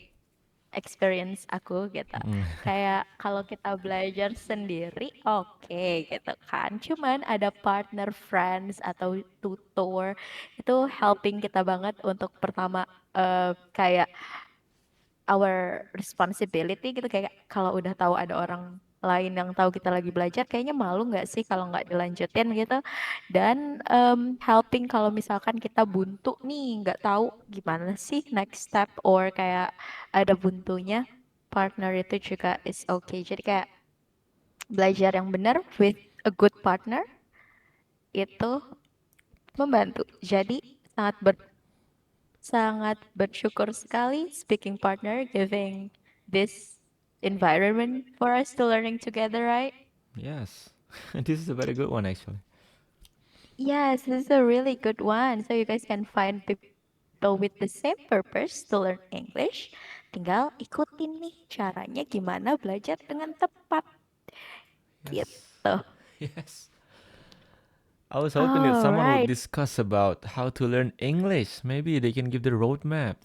experience aku gitu. Hmm. Kayak kalau kita belajar sendiri oke gitu kan. Cuman ada partner friends atau tutor itu helping kita banget untuk pertama kayak our responsibility gitu, kayak kalau udah tahu ada orang lain yang tahu kita lagi belajar kayaknya malu nggak sih kalau nggak dilanjutin gitu, dan helping kalau misalkan kita buntu nih nggak tahu gimana sih next step or kayak ada buntunya, partner itu juga is okay. Jadi kayak belajar yang benar with a good partner itu membantu. Jadi sangat bersyukur sekali speaking partner giving this environment for us to learning together, right? Yes. This is a very good one actually. Yes, this is a really good one. So you guys can find people with the same purpose to learn English. Tinggal ikutin nih caranya gimana belajar dengan tepat Yes. gitu. Yes. I was hoping that someone would Alright. discuss about how to learn English. Maybe they can give the roadmap.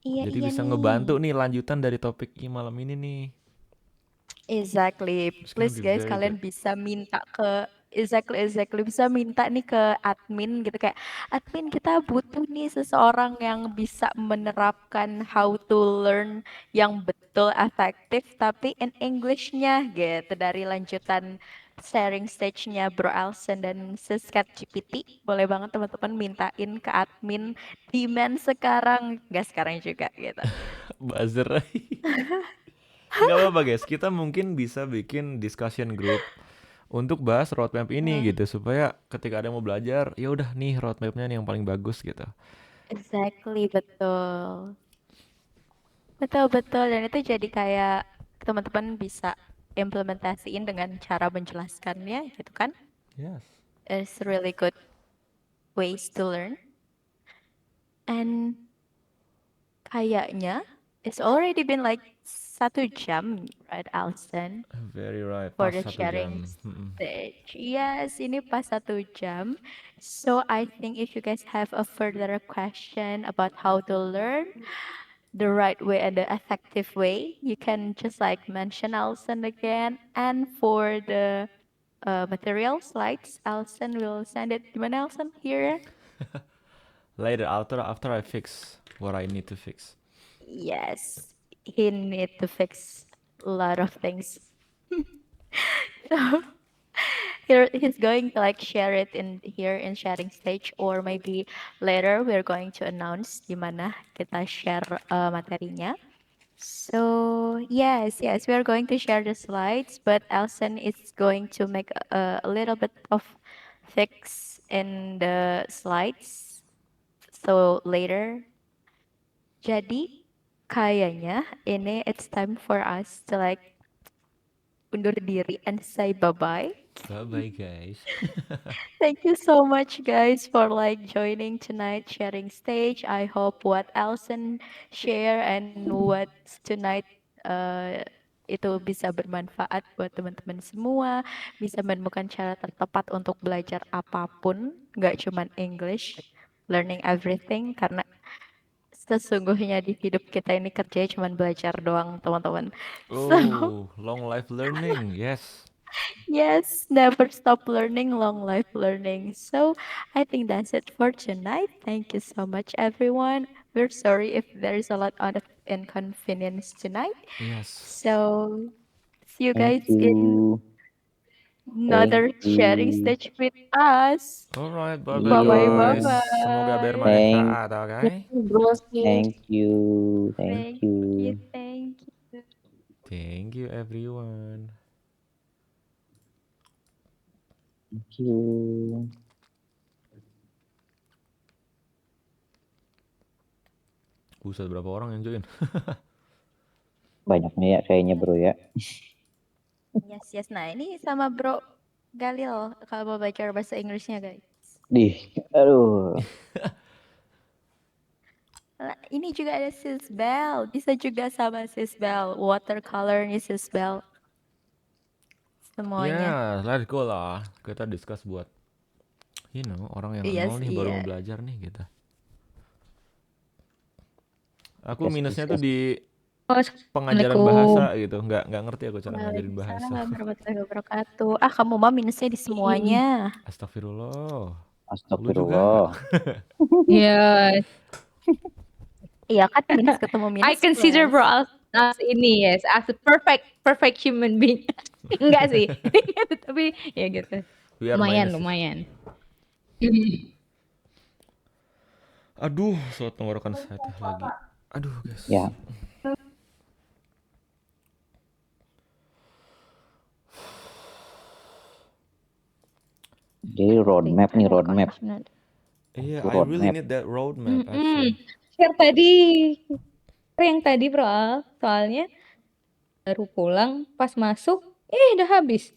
Iya Jadi iya bisa nih. ngebantu nih lanjutan dari topik malam ini nih. Exactly. It's gonna Please be guys, very good. kalian bisa minta ke exactly bisa minta nih ke admin gitu, kayak admin kita butuh nih seseorang yang bisa menerapkan how to learn yang betul efektif tapi in Englishnya gitu dari lanjutan sharing stage-nya Bro Alsen dan Siskat GPT. Boleh banget teman-teman mintain ke admin demand sekarang, nggak sekarang juga gitu. Buzzer. Nggak apa-apa guys, kita mungkin bisa bikin discussion group untuk bahas roadmap ini Hmm, gitu supaya ketika ada yang mau belajar, ya udah nih roadmapnya nih yang paling bagus gitu. exactly, betul. Betul, betul. Dan itu jadi kayak teman-teman bisa implementasiin dengan cara menjelaskannya gitu kan. Yes. It's really good ways to learn. And kayaknya it's already been like 1 jam, right, Alson, Very right, for pas the 1 jam. sharing stage. Yes, ini pas 1 jam. So I think if you guys have a further question about how to learn the right way and the effective way, you can just like mention Alson again. And for the material slides, Alson will send it. Gimana Alson? Here? Later, after I fix what I need to fix. Yes, he need to fix a lot of things. So he's going to like share it in here in sharing stage, or maybe later we're going to announce di mana kita share materinya. So yes, we are going to share the slides, but Elson is going to make a little bit of fix in the slides. So later, jadi kayaknya ini it's time for us to like undur diri and say bye-bye. Bye bye guys. Thank you so much guys for like joining tonight sharing stage. I hope what Elson share and what tonight uh, itu bisa bermanfaat buat teman-teman semua, bisa menemukan cara tertepat untuk belajar apapun, nggak cuman English, learning everything karena sesungguhnya di hidup kita ini kerjanya cuman belajar doang, teman-teman. So, Oh, long life learning. Yes. yes, never stop learning, long life learning. So I think that's it for tonight. Thank you so much, everyone. We're sorry if there is a lot of inconvenience tonight. Yes. So see you Thank guys in you. Thank another sharing you. stage with us. Alright, bye bye Bye bye, bye Iya. guys. Semoga bye. Thank bermanfaat, oke? Thank you, bro, sis. thank you. Thank Thank you, you. thank you. Thank you everyone. Thank you. Buset, berapa orang yang join? Banyaknya ya kayaknya bro ya. Yes. Nah, ini sama Bro Galil kalau mau belajar bahasa Inggrisnya, guys. Aduh. Ini juga ada Sis Bell. Bisa juga sama Sis Bell. Watercolornya Sis Bell. Semuanya. Ya, let's go lah. Kita discuss buat, orang yang nol Yes, nih baru iya. mau belajar nih gitu. Aku Yes, minusnya yes, tuh yes. di Oh, pengajaran Assalamualaikum. bahasa gitu. Nggak ngerti aku cara ngajarin bahasa. Waalaikumsalam warahmatullahi wabarakatuh. Ah, kamu mah minusnya di semuanya. Astagfirullah. Lu juga. Astagfirullah. Yeah, Iya kan minus ketemu I minus consider bro plus. as ini yes, as a perfect human being. Enggak sih, tapi ya gitu. We are Lumayan, minuses. lumayan. Aduh, surat tenggorokan saya teh lagi. Aduh, guys. Ya. Jadi roadmap nih, roadmap. Iya, Itu I really roadmap. need that roadmap actually. Share tadi, yang tadi bro Al, soalnya baru pulang pas masuk, udah habis.